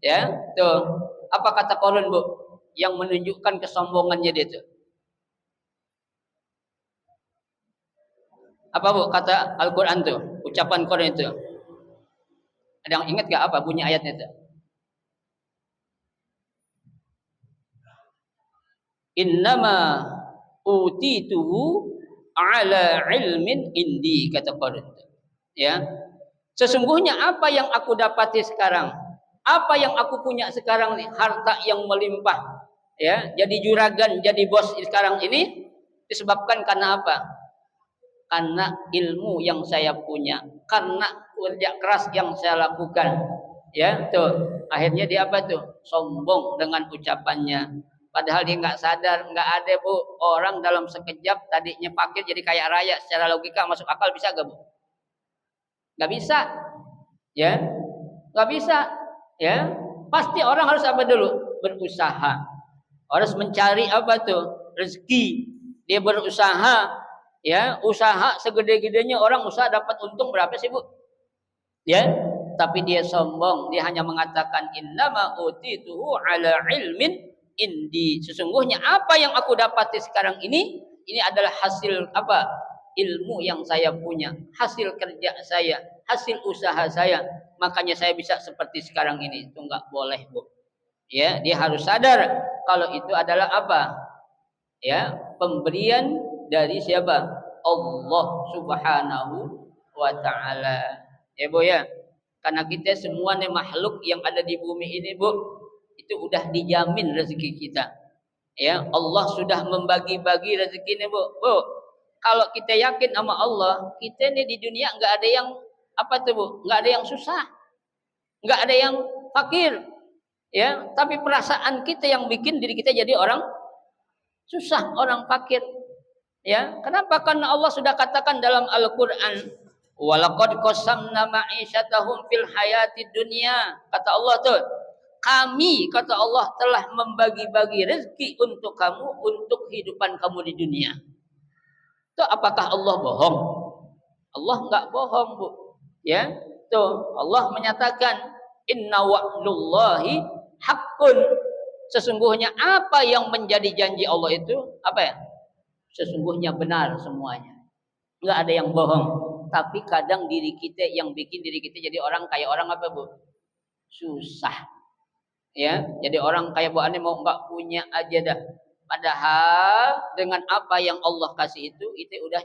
ya, tuh. Apa kata Qarun Bu? Yang menunjukkan kesombongannya dia itu. Apa Bu kata Al-Quran tuh? Ucapan Qarun itu. Ada yang ingat gak apa bunyi ayatnya itu? Innama utituhu ala ilmin indi, kata Qarun. Ya. Sesungguhnya apa yang aku dapati sekarang, apa yang aku punya sekarang nih, harta yang melimpah, ya, jadi juragan, jadi bos sekarang ini disebabkan karena apa? Karena ilmu yang saya punya, karena kerja keras yang saya lakukan. Ya, tuh. Akhirnya dia apa tuh? Sombong dengan ucapannya. Padahal dia nggak sadar, nggak ada Bu orang dalam sekejap tadinya fakir jadi kaya raya. Secara logika masuk akal bisa gak Bu? Nggak bisa, ya, nggak bisa, ya. Pasti orang harus apa dulu? Berusaha, harus mencari apa tuh? Rezeki. Dia berusaha, ya, usaha segede-gedenya orang usaha dapat untung berapa sih Bu? Ya, tapi dia sombong, dia hanya mengatakan innama utituhu ala ilmin indi. Sesungguhnya apa yang aku dapati sekarang ini adalah hasil apa? Ilmu yang saya punya, hasil kerja saya, hasil usaha saya. Makanya saya bisa seperti sekarang ini. Itu enggak boleh, Bu. Ya, dia harus sadar kalau itu adalah apa? Ya, pemberian dari siapa? Allah Subhanahu wa taala. Ya, Bu ya. Karena kita semua nih makhluk yang ada di bumi ini, Bu, itu udah dijamin rezeki kita. Ya, Allah sudah membagi-bagi rezeki ini, Bu. Bu, kalau kita yakin sama Allah, kita nih di dunia nggak ada yang apa tuh, Bu? Nggak ada yang susah, nggak ada yang fakir. Ya, tapi perasaan kita yang bikin diri kita jadi orang susah, orang fakir. Ya, kenapa? Karena Allah sudah katakan dalam Al-Qur'an, walaqad qasamna ma'isyatahum fil hayatid dunya. Kata Allah tuh, kami kata Allah telah membagi-bagi rezeki untuk kamu untuk kehidupan kamu di dunia. Itu apakah Allah bohong? Allah enggak bohong, Bu. Ya. Tuh, Allah menyatakan inna wa'dullahi haqqun. Sesungguhnya apa yang menjadi janji Allah itu apa ya? Sesungguhnya benar semuanya. Enggak ada yang bohong. Tapi kadang diri kita yang bikin diri kita jadi orang kayak orang apa, Bu? Susah. Ya, jadi orang kayak Bu Ani mau enggak punya aja dah. Padahal dengan apa yang Allah kasih itu udah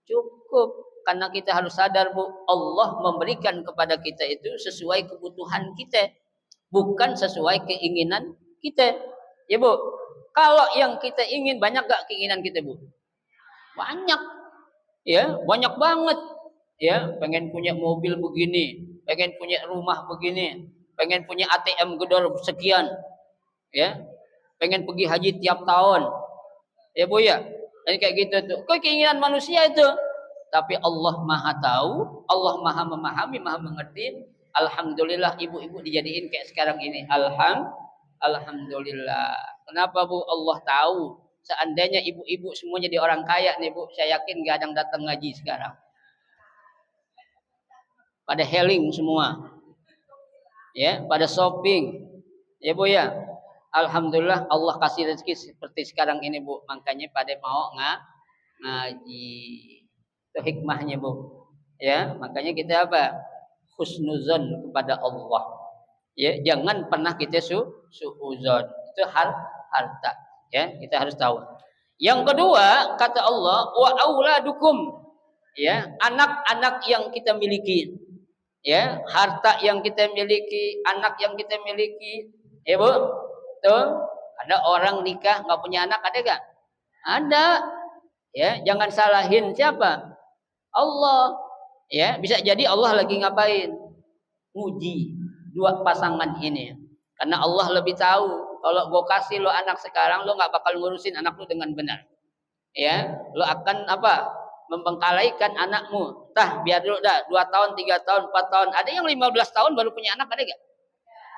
cukup. Karena kita harus sadar, Bu, Allah memberikan kepada kita itu sesuai kebutuhan kita, bukan sesuai keinginan kita. Ya, Bu. Kalau yang kita ingin banyak gak keinginan kita, Bu? Banyak. Ya, banyak banget. Ya, pengen punya mobil begini, pengen punya rumah begini, pengen punya ATM gedor sekian. Ya. Pengen pergi haji tiap tahun. Ya, Bu ya. Dan kayak gitu tuh. Kok keinginan manusia itu? Tapi Allah Maha tahu, Allah Maha memahami, Maha mengerti. Alhamdulillah ibu-ibu dijadiin kayak sekarang ini. Alhamdulillah. Kenapa, Bu? Allah tahu. Seandainya ibu-ibu semua jadi orang kaya nih, Bu, saya yakin gak ada yang datang ngaji sekarang. Pada healing semua. Ya, pada shopping. Ya, Bu ya. Alhamdulillah Allah kasih rezeki seperti sekarang ini, Bu. Makanya pada mau ngaji. Itu hikmahnya, Bu. Ya, makanya kita apa? Husnuzon kepada Allah. Ya, jangan pernah kita suuzon. Itu harta. Ya, kita harus tahu. Yang kedua, kata Allah, wa auladukum. Ya, anak-anak yang kita miliki. Ya, harta yang kita miliki, anak yang kita miliki. Ya, Bu. Tuh, ada orang nikah nggak punya anak, ada gak? Ada. Ya, jangan salahin siapa? Allah. Ya, bisa jadi Allah lagi ngapain? Uji dua pasangan ini. Karena Allah lebih tahu. Kalau gue kasih lo anak sekarang, lo nggak bakal ngurusin anak lo dengan benar. Ya, lo akan apa? Membengkalaikan anakmu. Tah, biar dulu dah 2 tahun, 3 tahun, 4 tahun. Ada yang 15 tahun baru punya anak, ada gak?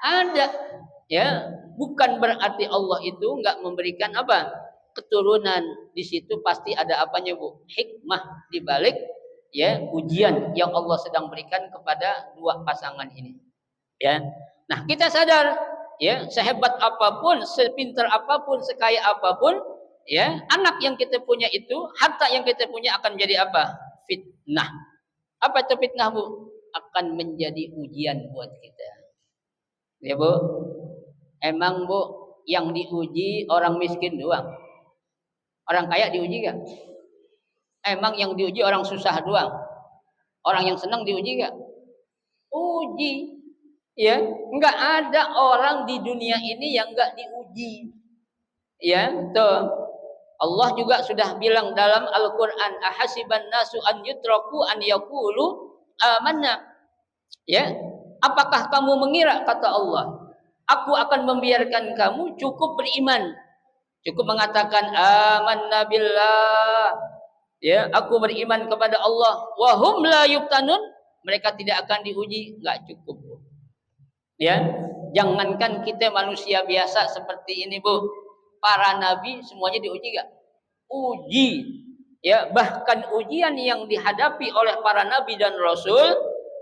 Ada. Ya, bukan berarti Allah itu nggak memberikan apa? Keturunan. Di situ pasti ada apanya, Bu? Hikmah di balik ya ujian yang Allah sedang berikan kepada dua pasangan ini. Ya. Nah, kita sadar ya, sehebat apapun, sepintar apapun, sekaya apapun, ya, anak yang kita punya itu, harta yang kita punya akan menjadi apa? Fitnah. Apa itu fitnah, Bu? Akan menjadi ujian buat kita. Ya, Bu. Emang, Bu, yang diuji orang miskin doang? Orang kaya diuji gak? Emang yang diuji orang susah doang? Orang yang senang diuji gak? Uji. Ya, enggak ada orang di dunia ini yang enggak diuji. Ya, tuh. Allah juga sudah bilang dalam Al-Qur'an, ahasiban nasu an yutraku an yaqulu amanna. Ya, apakah kamu mengira, kata Allah, aku akan membiarkan kamu cukup beriman Cukup mengatakan amanna billah. Ya, aku beriman kepada Allah. Wa hum la yuftanun. Mereka tidak akan diuji, enggak cukup. Ya, jangankan kita manusia biasa seperti ini, Bu. Para nabi semuanya diuji enggak? Uji. Ya, bahkan ujian yang dihadapi oleh para nabi dan rasul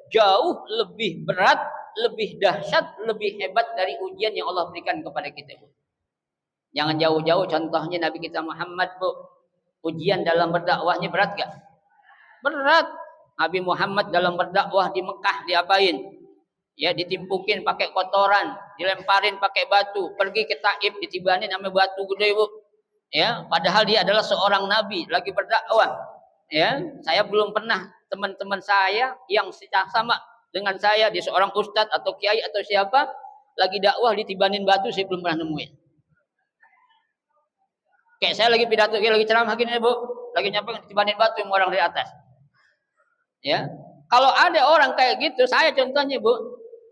jauh lebih berat, lebih dahsyat, lebih hebat dari ujian yang Allah berikan kepada kita, Bu. Jangan jauh-jauh contohnya Nabi kita Muhammad, Bu. Ujian dalam berdakwahnya berat gak? Berat. Nabi Muhammad dalam berdakwah di Mekah diapain? Ya, ditimpukin pakai kotoran, dilemparin pakai batu, pergi ke Taif ditibanin sama batu gede, Bu. Ya, padahal dia adalah seorang nabi lagi berdakwah. Ya, saya belum pernah teman-teman saya yang sama dengan saya, dia seorang ustadz atau kiai atau siapa lagi dakwah ditibanin batu, saya belum pernah nemuin. Kayak saya lagi pidato, lagi ceramah gini, Bu, lagi nyampaikan ditibanin batu yang orang di atas. Ya, kalau ada orang kayak gitu, saya contohnya, Bu,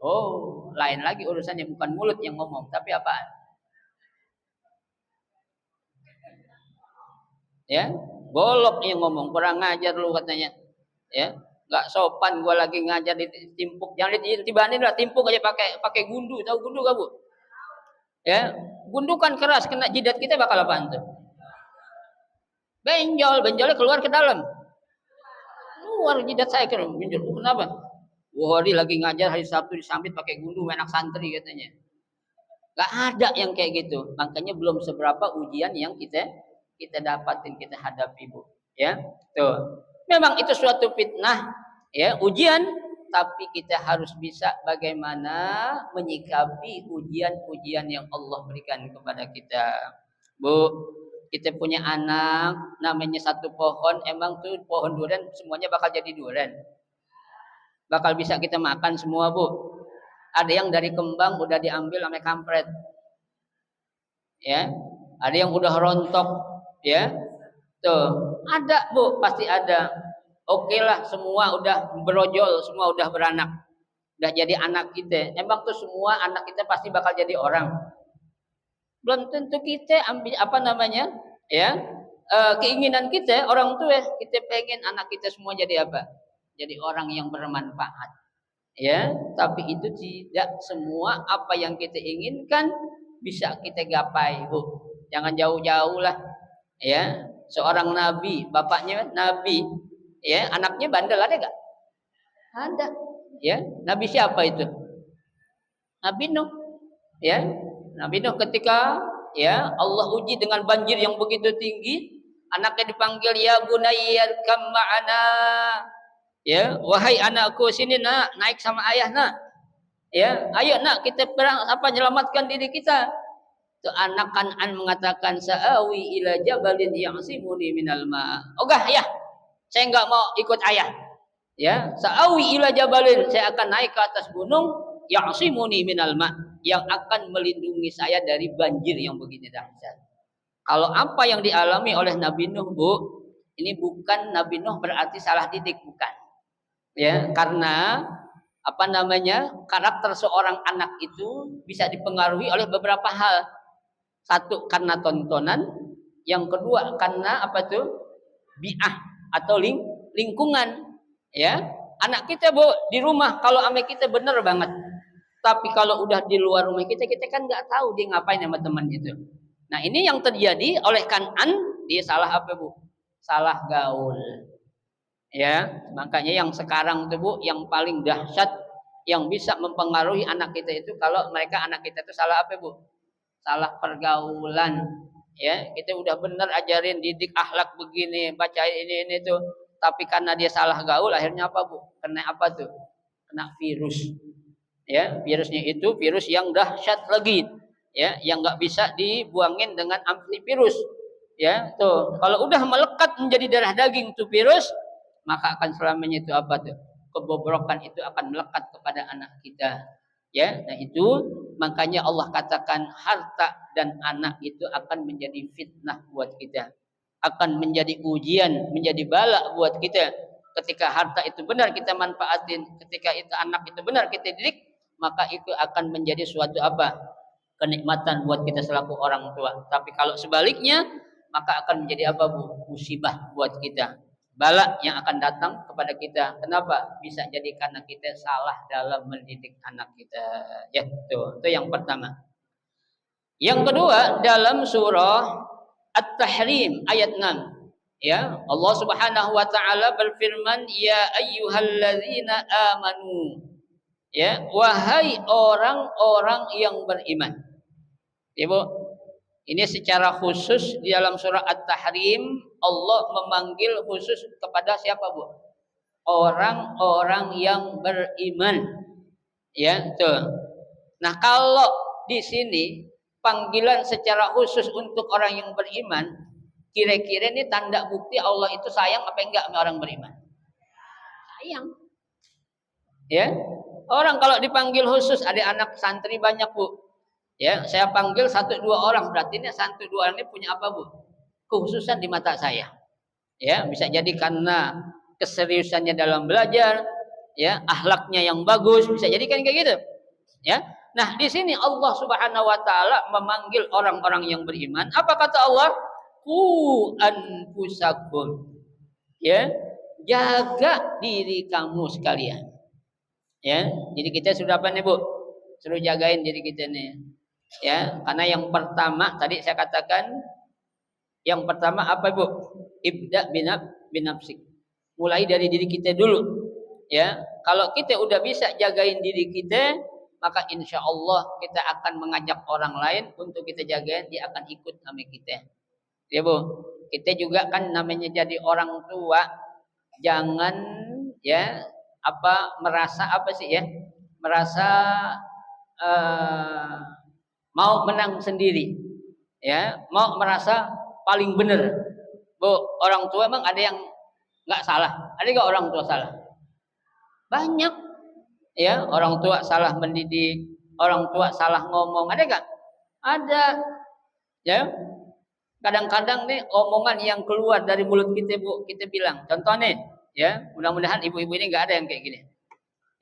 oh, lain lagi urusannya, bukan mulut yang ngomong, tapi apaan? Ya, golok yang ngomong, kurang ngajar lu katanya. Ya, nggak sopan gua lagi ngajar ditimpuk, jangan ditibanin lah, timpuk aja pakai gundu, tahu gundu gak, Bu? Ya, gundu kan keras, kena jidat kita bakal apaan tuh? Benjolnya keluar ke dalam. Keluar jidat saya ke benjol. Kenapa? Wah, hari lagi ngajar hari Sabtu disambit pakai gundu, anak santri katanya. Gak ada yang kayak gitu. Makanya belum seberapa ujian yang kita dapatin, kita hadapi, Bu. Ya, tuh. Memang itu suatu fitnah, ya, ujian, tapi kita harus bisa bagaimana menyikapi ujian-ujian yang Allah berikan kepada kita. Bu, kita punya anak namanya satu pohon, emang tuh pohon durian semuanya bakal jadi durian, bakal bisa kita makan semua, Bu. Ada yang dari kembang udah diambil sama kampret, ya, ada yang udah rontok, ya, tuh ada, Bu, pasti ada. Oke lah, semua udah berojol, semua udah beranak, udah jadi anak kita. Emang tuh semua anak kita pasti bakal jadi orang? Belum tentu. Kita ambil apa namanya, ya, keinginan kita orang tua, kita pengen anak kita semua jadi apa? Jadi orang yang bermanfaat, ya. Tapi itu tidak semua apa yang kita inginkan bisa kita gapai, Bu. Jangan jauh-jauh lah, ya. Seorang nabi, bapaknya nabi, ya, anaknya bandel, ada gak? Ada, ya. Nabi siapa itu? Nabi Nuh, ya. Nabi Nuh ketika, ya, Allah uji dengan banjir yang begitu tinggi, anaknya dipanggil, ya bunayya kam ma'ana. Ya, wahai anakku, sini nak, naik sama ayah nak. Ya, ayo nak, kita perang menyelamatkan diri kita. Tuh anak Kan'an mengatakan, sa'awi ila jabalin ya'simuni minal ma'. Ogah ya, saya enggak mau ikut ayah. Ya, sa'awi ila jabalin, saya akan naik ke atas gunung, ya'simuni minal ma', yang akan melindungi saya dari banjir yang begini dahsyat. Kalau apa yang dialami oleh Nabi Nuh, Bu, ini bukan Nabi Nuh berarti salah didik, bukan. Ya, karena apa namanya, karakter seorang anak itu bisa dipengaruhi oleh beberapa hal. Satu, karena tontonan. Yang kedua, karena apa tuh? Bi'ah atau lingkungan. Ya, anak kita, Bu, di rumah kalau ame kita bener banget. Tapi kalau udah di luar rumah kita kan nggak tahu dia ngapain sama teman itu. Nah, ini yang terjadi oleh Kan'an, dia salah apa, Bu? Salah gaul. Ya, makanya yang sekarang tuh, Bu, yang paling dahsyat yang bisa mempengaruhi anak kita itu kalau mereka anak kita itu salah apa, Bu? Salah pergaulan. Ya, kita udah bener ajarin, didik akhlak begini, baca ini tuh, tapi karena dia salah gaul akhirnya apa, Bu? Kena apa tuh? Kena virus. Ya, virusnya itu virus yang dahsyat lagi, ya, yang nggak bisa dibuangin dengan antivirus. Ya, tuh, kalau udah melekat menjadi darah daging tuh virus, maka akan selamanya itu apa tuh? Kebobrokan itu akan melekat kepada anak kita. Ya, nah itu makanya Allah katakan harta dan anak itu akan menjadi fitnah buat kita, akan menjadi ujian, menjadi bala buat kita. Ketika harta itu benar kita manfaatin, ketika itu anak itu benar kita didik, maka itu akan menjadi suatu apa? kenikmatan buat kita selaku orang tua. Tapi kalau sebaliknya, maka akan menjadi apa, Bu? Musibah buat kita. Bala yang akan datang kepada kita. Kenapa? Bisa jadi karena kita salah dalam mendidik anak kita. Ya, itu yang pertama. Yang kedua, dalam surah At-Tahrim ayat 6. Ya, Allah Subhanahu wa taala berfirman, "Ya ayyuhalladzina amanu." Ya, wahai orang-orang yang beriman. Ibu, ini secara khusus di dalam surah At-Tahrim Allah memanggil khusus kepada siapa, Bu? Orang-orang yang beriman. Ya, tuh. Nah, kalau di sini panggilan secara khusus untuk orang yang beriman, kira-kira ini tanda bukti Allah itu sayang apa enggak sama orang beriman? Sayang. Ya. Orang kalau dipanggil khusus, ada anak santri banyak, Bu. Ya, saya panggil 1-2 orang, berarti ini 1-2 orang ini punya apa, Bu? Kekhususan di mata saya. Ya, bisa jadi karena keseriusannya dalam belajar, ya, akhlaknya yang bagus, bisa jadi kan kayak gitu. Ya. Nah, di sini Allah Subhanahu wa taala memanggil orang-orang yang beriman. Apa kata Allah? Qu anfusakum. Ya, jaga diri kamu sekalian. Ya, jadi kita sudah apa nih, Bu? Suruh jagain diri kita nih. Ya, karena yang pertama tadi saya katakan, yang pertama apa, Bu? Ibda binafsik. Mulai dari diri kita dulu. Ya, kalau kita udah bisa jagain diri kita, maka insya Allah kita akan mengajak orang lain untuk kita jagain, dia akan ikut sama kita. Ya, Bu. Kita juga kan namanya jadi orang tua, jangan ya merasa merasa mau menang sendiri, ya, mau merasa paling benar. Bu, orang tua emang ada yang nggak salah? Ada nggak orang tua salah? Banyak, ya, orang tua salah mendidik, orang tua salah ngomong, ada nggak? Ada, ya. Kadang-kadang nih omongan yang keluar dari mulut kita, Bu, kita bilang, contoh nih, ya, mudah-mudahan ibu-ibu ini nggak ada yang kayak gini.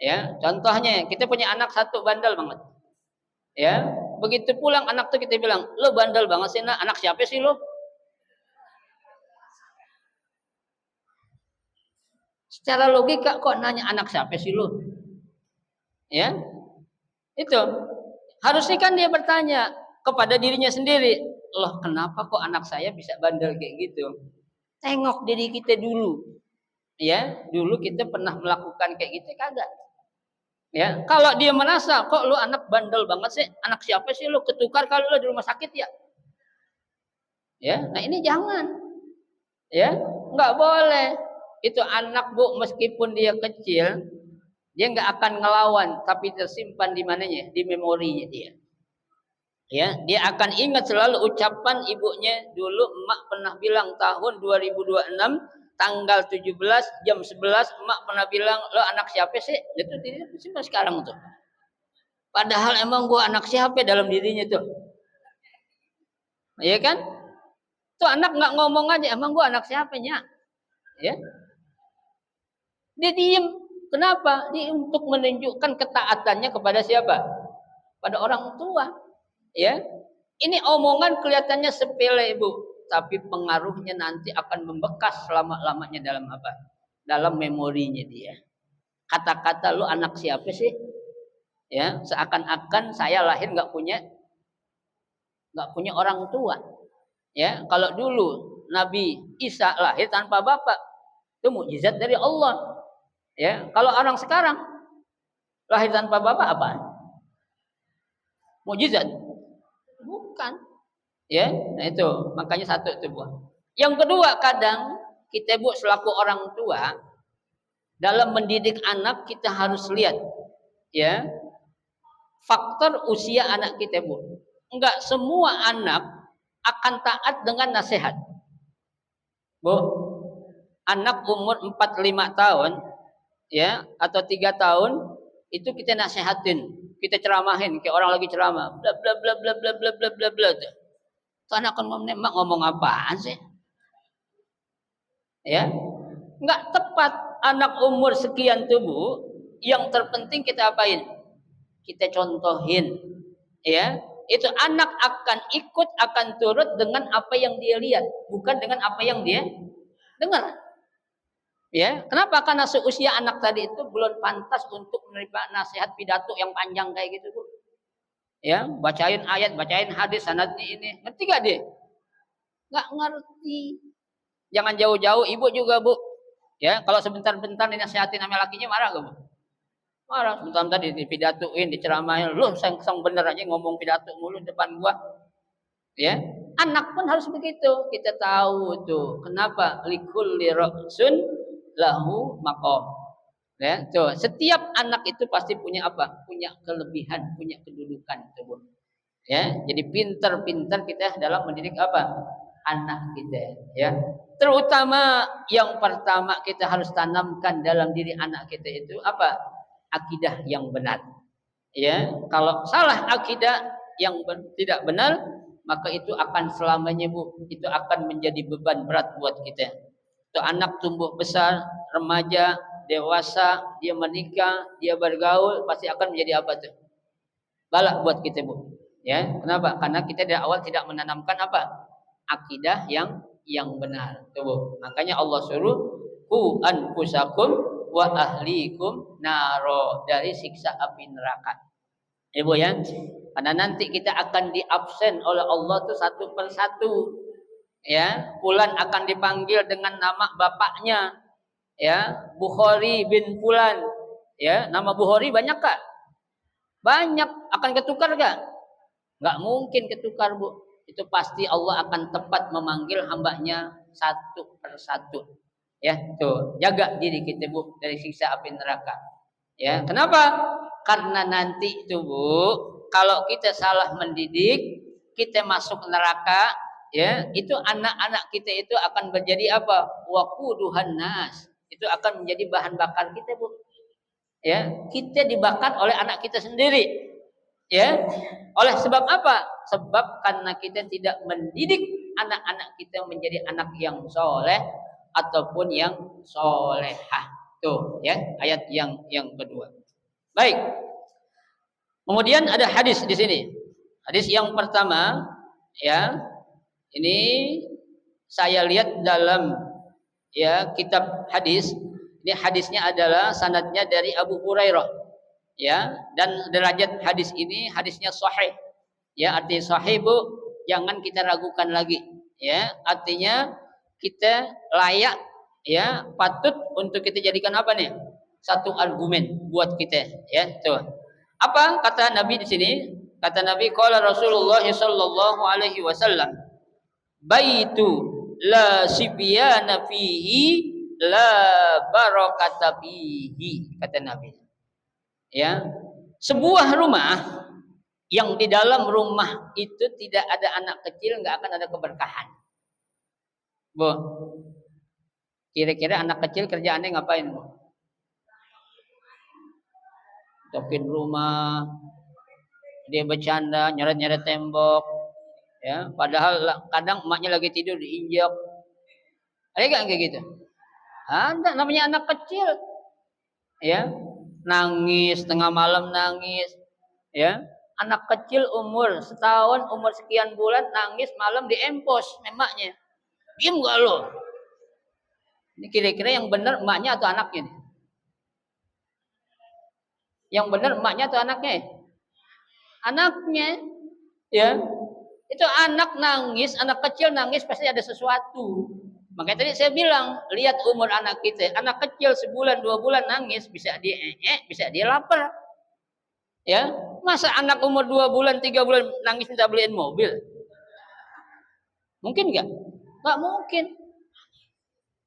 Ya, contohnya kita punya anak satu bandel banget. Ya, begitu pulang anak tuh kita bilang, "Lo bandel banget sih, Nak. Anak siapa sih lo?" Secara logika kok nanya anak siapa sih lo? Ya. Itu. Harusnya kan dia bertanya kepada dirinya sendiri, "Loh, kenapa kok anak saya bisa bandel kayak gitu?" Tengok diri kita dulu. Ya, dulu kita pernah melakukan kayak gitu kagak? Ya, kalau dia merasa, "Kok lu anak bandel banget sih? Anak siapa sih lu? Ketukar kali lu di rumah sakit ya?" Ya, nah ini jangan. Ya, nggak boleh. Itu anak, Bu, meskipun dia kecil, dia nggak akan ngelawan, tapi tersimpan di mananya? Di memorinya dia. Ya, dia akan ingat selalu ucapan ibunya dulu. Emak pernah bilang tahun 2026 tanggal 17 jam 11, emak pernah bilang, "Lo anak siapa sih?" Itu dia simpan sekarang tuh. Padahal emang gua anak siapa dalam dirinya tuh. Iya kan? Tuh anak nggak ngomong aja, "Emang gua anak siapanya?" Ya. Dia diem. Kenapa? Dia untuk menunjukkan ketaatannya kepada siapa? Pada orang tua. Ya. Ini omongan kelihatannya sepele, Bu, tapi pengaruhnya nanti akan membekas selama-lamanya dalam apa? Dalam memorinya dia. Kata-kata lu anak siapa sih? Ya, seakan-akan saya lahir nggak punya orang tua. Ya, kalau dulu Nabi Isa lahir tanpa bapak, itu mukjizat dari Allah. Ya, kalau orang sekarang lahir tanpa bapak apa? Mukjizat? Bukan. Ya, nah itu makanya satu itu, Bu. Yang kedua, kadang kita, Bu, selaku orang tua dalam mendidik anak kita harus lihat, ya, faktor usia anak kita, Bu. Enggak semua anak akan taat dengan nasihat. Bu, anak umur 4-5 tahun, ya, atau 3 tahun itu kita nasihatin, kita ceramahin kayak orang lagi ceramah, bla bla bla bla bla bla bla bla bla. Tuh anak ngomong apaan sih? Ya, nggak tepat. Anak umur sekian tubuh, yang terpenting kita apain? Kita contohin, ya. Itu anak akan ikut, akan turut dengan apa yang dia lihat, bukan dengan apa yang dia dengar. Ya, kenapa? Karena seusia anak tadi itu belum pantas untuk menerima nasihat pidato yang panjang kayak gitu, Bu. Ya, bacain ayat, bacain hadis, sanadnya ini. Ngerti gak dia? Nggak ngerti. Jangan jauh-jauh, ibu juga, Bu. Ya, kalau sebentar-bentar dinasihatin sama lakinya marah gak, Bu? Marah. Sebentar tadi dipidatuin, diceramahin. Lu sang bener aja ngomong pidato mulu depan gua. Ya, anak pun harus begitu. Kita tahu tuh kenapa likulli ra'sun lahu maqam. Ya, tuh setiap anak itu pasti punya apa? Punya kelebihan, punya kedudukan tuh. Ya, jadi pintar-pintar kita dalam mendidik apa? Anak kita, ya. Terutama yang pertama kita harus tanamkan dalam diri anak kita itu apa? Akidah yang benar. Ya, kalau salah akidah yang tidak benar, maka itu akan selamanya, Bu, itu akan menjadi beban berat buat kita. Itu anak tumbuh besar, remaja, dewasa, dia menikah, dia bergaul, pasti akan menjadi apa tuh? Balak buat kita, Bu. Ya, kenapa? Karena kita dari awal tidak menanamkan apa? Akidah yang benar. Tuh, Bu. Makanya Allah suruh ku anfusakum wa ahlikum naro, dari siksa api neraka. Ibu ya, karena nanti kita akan diabsen oleh Allah tuh satu persatu. Ya, Fulan akan dipanggil dengan nama bapaknya. Ya, Bukhari bin Fulan. Ya, nama Bukhari banyak kak? Banyak. Akan ketukar gak? Gak mungkin ketukar, Bu. Itu pasti Allah akan tepat memanggil hambanya satu persatu. Ya, tuh, jaga diri kita, Bu, dari siksa api neraka. Ya, kenapa? Karena nanti itu, Bu, kalau kita salah mendidik, kita masuk neraka, ya, itu anak-anak kita itu akan menjadi apa? Waquduhan nas. Itu akan menjadi bahan bakar kita, Bu. Ya, kita dibakar oleh anak kita sendiri. Ya, oleh sebab apa? Sebab karena kita tidak mendidik anak-anak kita menjadi anak yang soleh ataupun yang solehah. Tuh, ya, ayat yang kedua. Baik. Kemudian ada hadis di sini. Hadis yang pertama, ya, ini saya lihat dalam ya kitab hadis. Ini hadisnya adalah sanadnya dari Abu Hurairah. Ya, dan derajat hadis ini hadisnya sahih. Ya, artinya sahih, Bu, jangan kita ragukan lagi. Ya, artinya kita layak, ya, patut untuk kita jadikan apa nih? Satu argumen buat kita, ya, tuh. Apa kata Nabi di sini? Kata Nabi, qala Rasulullah sallallahu alaihi wasallam, baitu la sibyana fihi la barakata fihi, kata Nabi. Ya, sebuah rumah yang di dalam rumah itu tidak ada anak kecil, nggak akan ada keberkahan. Bu, kira-kira anak kecil kerjaannya ngapain, Bu? Tokin rumah, dia bercanda, nyeret-nyeret tembok, ya. Padahal kadang emaknya lagi tidur diinjak. Ada nggak kayak gitu? Ada, namanya anak kecil, ya. Nangis tengah malam, nangis, ya. Anak kecil umur setahun, umur sekian bulan nangis malam diempos emaknya. Diem gak lo? Ini kira-kira yang benar emaknya atau anaknya nih? Yang benar emaknya atau anaknya? Anaknya, ya. Itu anak nangis, anak kecil nangis pasti ada sesuatu. Makanya tadi saya bilang, lihat umur anak kita. Anak kecil sebulan, 2 bulan nangis, bisa dia bisa dia lapar. Ya, masa anak umur 2 bulan, 3 bulan nangis minta beliin mobil? Mungkin nggak? Nggak mungkin.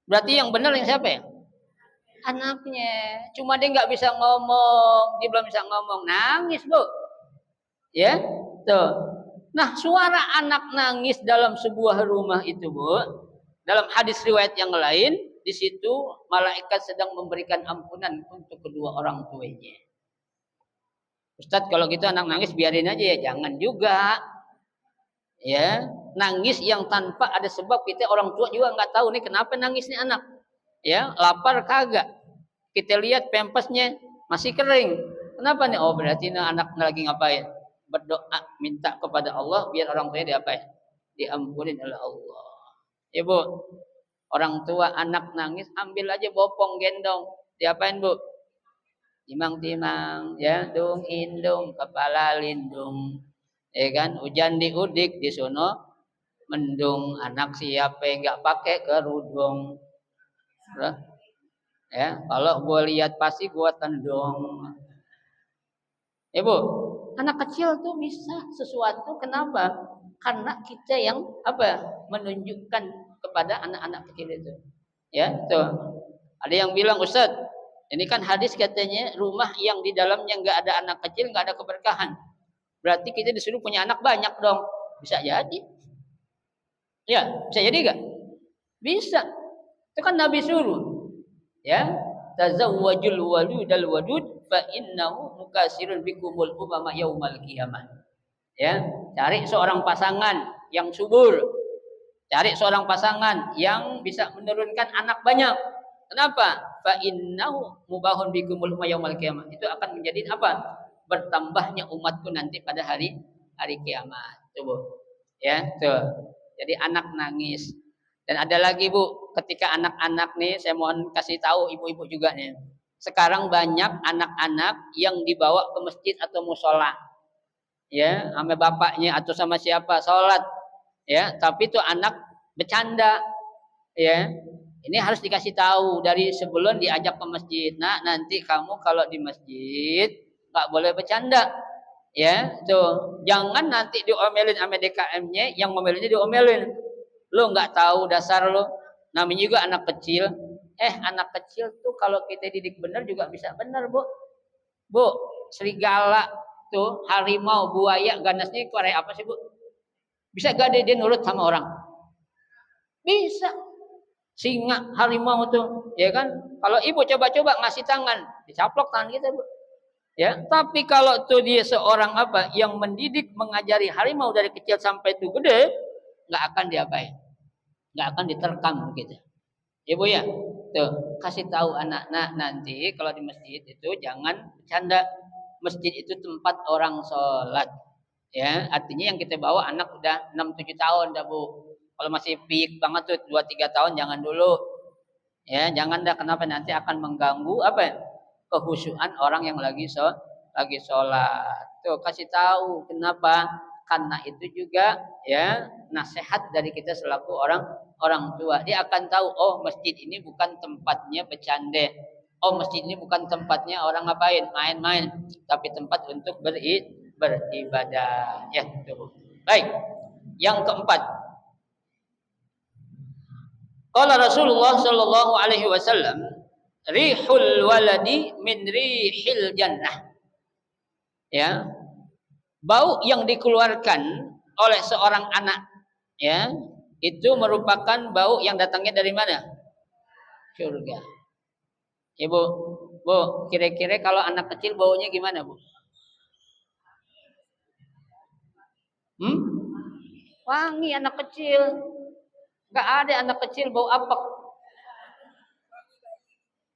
Berarti yang benar yang siapa ya? Anaknya. Cuma dia nggak bisa ngomong, dia belum bisa ngomong, nangis, Bu. Ya, tuh. Nah, suara anak nangis dalam sebuah rumah itu, Bu, dalam hadis riwayat yang lain, di situ malaikat sedang memberikan ampunan untuk kedua orang tuanya. Ustadz, kalau gitu anak nangis biarin aja ya, jangan juga. Ya, nangis yang tanpa ada sebab, kita orang tua juga nggak tahu nih kenapa nangis nih anak. Ya, lapar kagak. Kita lihat pempesnya masih kering. Kenapa nih? Oh, berarti anak lagi ngapain? berdoa minta kepada Allah biar orang tuanya diapain? Diampunin oleh Allah. Ya Bu, orang tua anak nangis ambil aja bopong gendong. Diapain Bu? Timang-timang ya, dung indung kepala lindung. Ya kan, hujan diudik di sono mendung, anak siapa yang nggak pakai kerudung. Ya, kalau gue lihat pasti gue tendung. Ya Bu, anak kecil tuh bisa sesuatu, kenapa? Karena kita yang apa? Menunjukkan kepada anak-anak kecil itu. Ya, tuh. Ada yang bilang, Ustaz, ini kan hadis katanya rumah yang di dalamnya nggak ada anak kecil nggak ada keberkahan. Berarti kita disuruh punya anak banyak dong. Bisa jadi. Ya, bisa jadi nggak? Bisa. Itu kan Nabi suruh. Ya, tazawwajul waludal wadud fa innahu mukasirun bikumul umama yaumal qiyamah. Ya, cari seorang pasangan yang subur. Cari seorang pasangan yang bisa menurunkan anak banyak. Kenapa? Fa innahu mubahun bikumul umama yaumal qiyamah. Itu akan menjadi apa? Bertambahnya umatku nanti pada hari kiamat. Coba. Ya, tuh. Jadi anak nangis. Dan ada lagi Bu, ketika anak-anak nih, saya mohon kasih tahu ibu-ibu juga nih. Sekarang banyak anak-anak yang dibawa ke masjid atau musola, ya, sama bapaknya atau sama siapa sholat, ya. Tapi itu anak bercanda, ya. Ini harus dikasih tahu dari sebelum diajak ke masjid. Nah, nanti kamu kalau di masjid nggak boleh bercanda, ya. Tuh, jangan nanti diomelin sama DKM-nya, yang ngomelinnya diomelin. Lu nggak tahu dasar lu, namanya juga anak kecil. Anak kecil tuh kalau kita didik benar juga bisa benar Bu. Serigala tuh, harimau, buaya, ganasnya itu kayak apa sih Bu? Bisa gak dia nurut sama orang? Bisa. Singa, harimau tuh, ya kan? Kalau ibu coba-coba ngasih tangan, dicaplok tangan kita Bu. Ya, tapi kalau tuh dia seorang apa yang mendidik, mengajari harimau dari kecil sampai itu gede, nggak akan diapain. Nggak akan diterkam gitu. Ya Bu ya. Tuh, kasih tahu anak-anak nanti kalau di masjid itu jangan bercanda. Masjid itu tempat orang sholat. Ya, artinya yang kita bawa anak udah 6-7 tahun dah Bu. Kalau masih piik banget tuh 2-3 tahun jangan dulu. Ya, jangan dah, kenapa nanti akan mengganggu apa? Kehusuan orang yang lagi sholat. Tuh, kasih tahu kenapa? Karena itu juga ya nasihat dari kita selaku orang tua. Dia akan tahu, oh masjid ini bukan tempatnya bercanda. Oh masjid ini bukan tempatnya orang ngapain, main-main, tapi tempat untuk beribadah. Ya, tuh. Baik. Yang keempat. Qala Rasulullah sallallahu alaihi wasallam, rihul waladi min rihil jannah. Ya, bau yang dikeluarkan oleh seorang anak, ya, itu merupakan bau yang datangnya dari mana? Surga. Ibu, Bu, kira-kira kalau anak kecil baunya gimana, Bu? Wangi anak kecil. Gak ada anak kecil bau apek.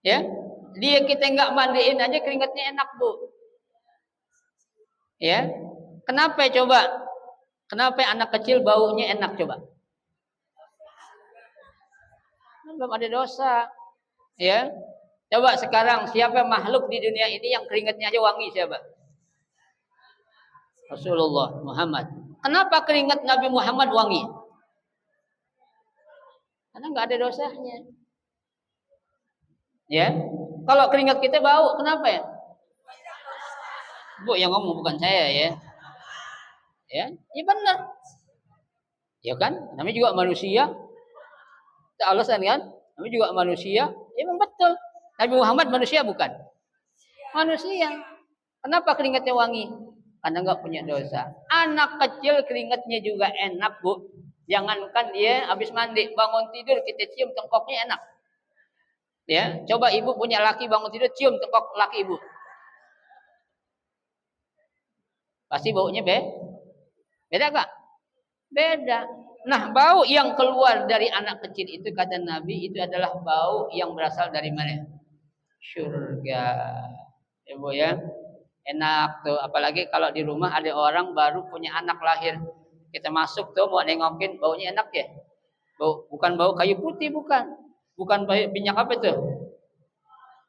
Ya, dia kita nggak mandiin aja keringatnya enak Bu. Ya, kenapa coba? Kenapa anak kecil baunya enak coba? Belum ada dosa. Ya, coba sekarang siapa makhluk di dunia ini yang keringatnya aja wangi, siapa? Rasulullah Muhammad. Kenapa keringat Nabi Muhammad wangi? Karena nggak ada dosanya. Ya, kalau keringat kita bau, kenapa ya? Bu yang ngomong bukan saya ya. Ya benar. Ya kan, namanya juga manusia. Tak alasan kan? Namanya juga manusia. Ya memang betul. Nabi Muhammad manusia bukan? Manusia. Kenapa keringatnya wangi? Karena nggak punya dosa. Anak kecil keringatnya juga enak Bu. Jangankan dia habis mandi, bangun tidur kita cium tengkoknya enak. Ya, coba ibu punya laki bangun tidur cium tengkok laki ibu. Pasti baunya beda gak? Beda. Nah, bau yang keluar dari anak kecil itu kata Nabi itu adalah bau yang berasal dari mana? Surga. Ya Bu ya. Enak tuh, apalagi kalau di rumah ada orang baru punya anak lahir. Kita masuk tuh mau nengokin, baunya enak ya. Bukan bau kayu putih, bukan. Bukan minyak apa itu?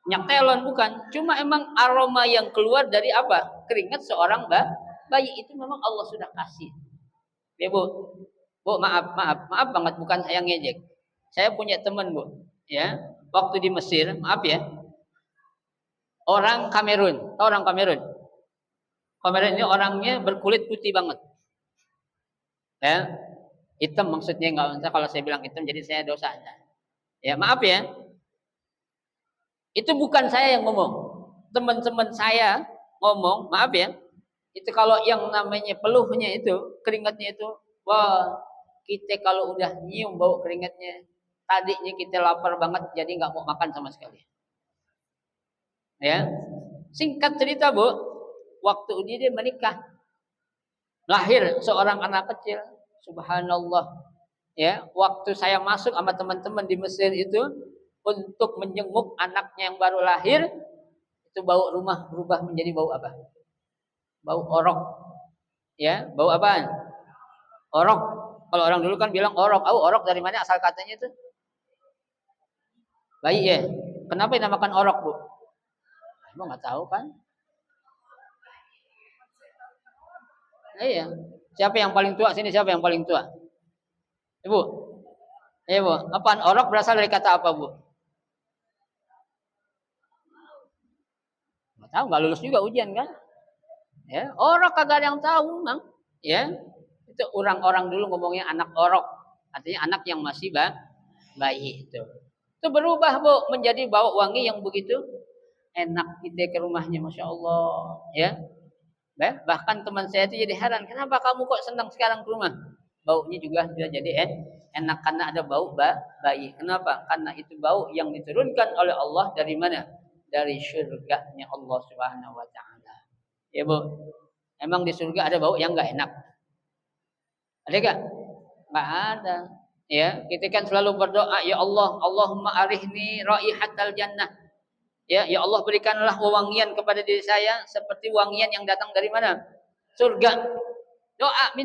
Minyak telon, bukan. Cuma emang aroma yang keluar dari apa? Keringat seorang bayi itu memang Allah sudah kasih. Ya Bu. Bu, maaf banget, bukan saya ngejek. Saya punya teman Bu, ya. Waktu di Mesir, maaf ya. Orang Kamerun, orang Kamerun. Kamerun ini orangnya berkulit putih banget. Ya. Hitam maksudnya, enggak usah kalau saya bilang hitam jadi saya dosa. Ya, maaf ya. Itu bukan saya yang ngomong. Teman-teman saya ngomong, maaf ya. Itu kalau yang namanya peluhnya itu, keringatnya itu, wah, kita kalau udah nyium bau keringatnya, tadinya kita lapar banget jadi nggak mau makan sama sekali. Ya. Singkat cerita, Bu, waktu dia menikah, lahir seorang anak kecil, subhanallah. Ya, waktu saya masuk sama teman-teman di Mesir itu untuk menjenguk anaknya yang baru lahir, itu bau rumah berubah menjadi bau apa? Bau orok. Ya, bau apaan? Orok. Kalau orang dulu kan bilang orok. Orok dari mana asal katanya itu? Bayi ya. Kenapa dinamakan orok, Bu? Emang nggak tahu kan? Iya. Siapa yang paling tua sini? Siapa yang paling tua? Ibu. Iya, Bu. Apaan orok berasal dari kata apa, Bu? Nggak tahu, nggak lulus juga ujian kan? Ya, orok kagak ada yang tahu, Mang. Ya. Itu orang-orang dulu ngomongnya anak orok. Artinya anak yang masih bayi itu. Itu berubah, Bu, menjadi bau wangi yang begitu enak kita ke rumahnya, Masya Allah. Ya. Bahkan teman saya itu jadi heran, kenapa kamu kok senang sekarang ke rumah? Baunya juga sudah jadi enak karena ada bau bayi. Kenapa? Karena itu bau yang diturunkan oleh Allah dari mana? Dari surganya Allah Subhanahu wa taala. Ya, Bu. Emang di surga ada bau yang enggak enak? Ada enggak? Enggak ada. Ya, kita kan selalu berdoa, ya Allah, Allahumma arihni raihatal jannah. Ya Allah, berikanlah wewangian kepada diri saya seperti wangian yang datang dari mana? Surga. Doa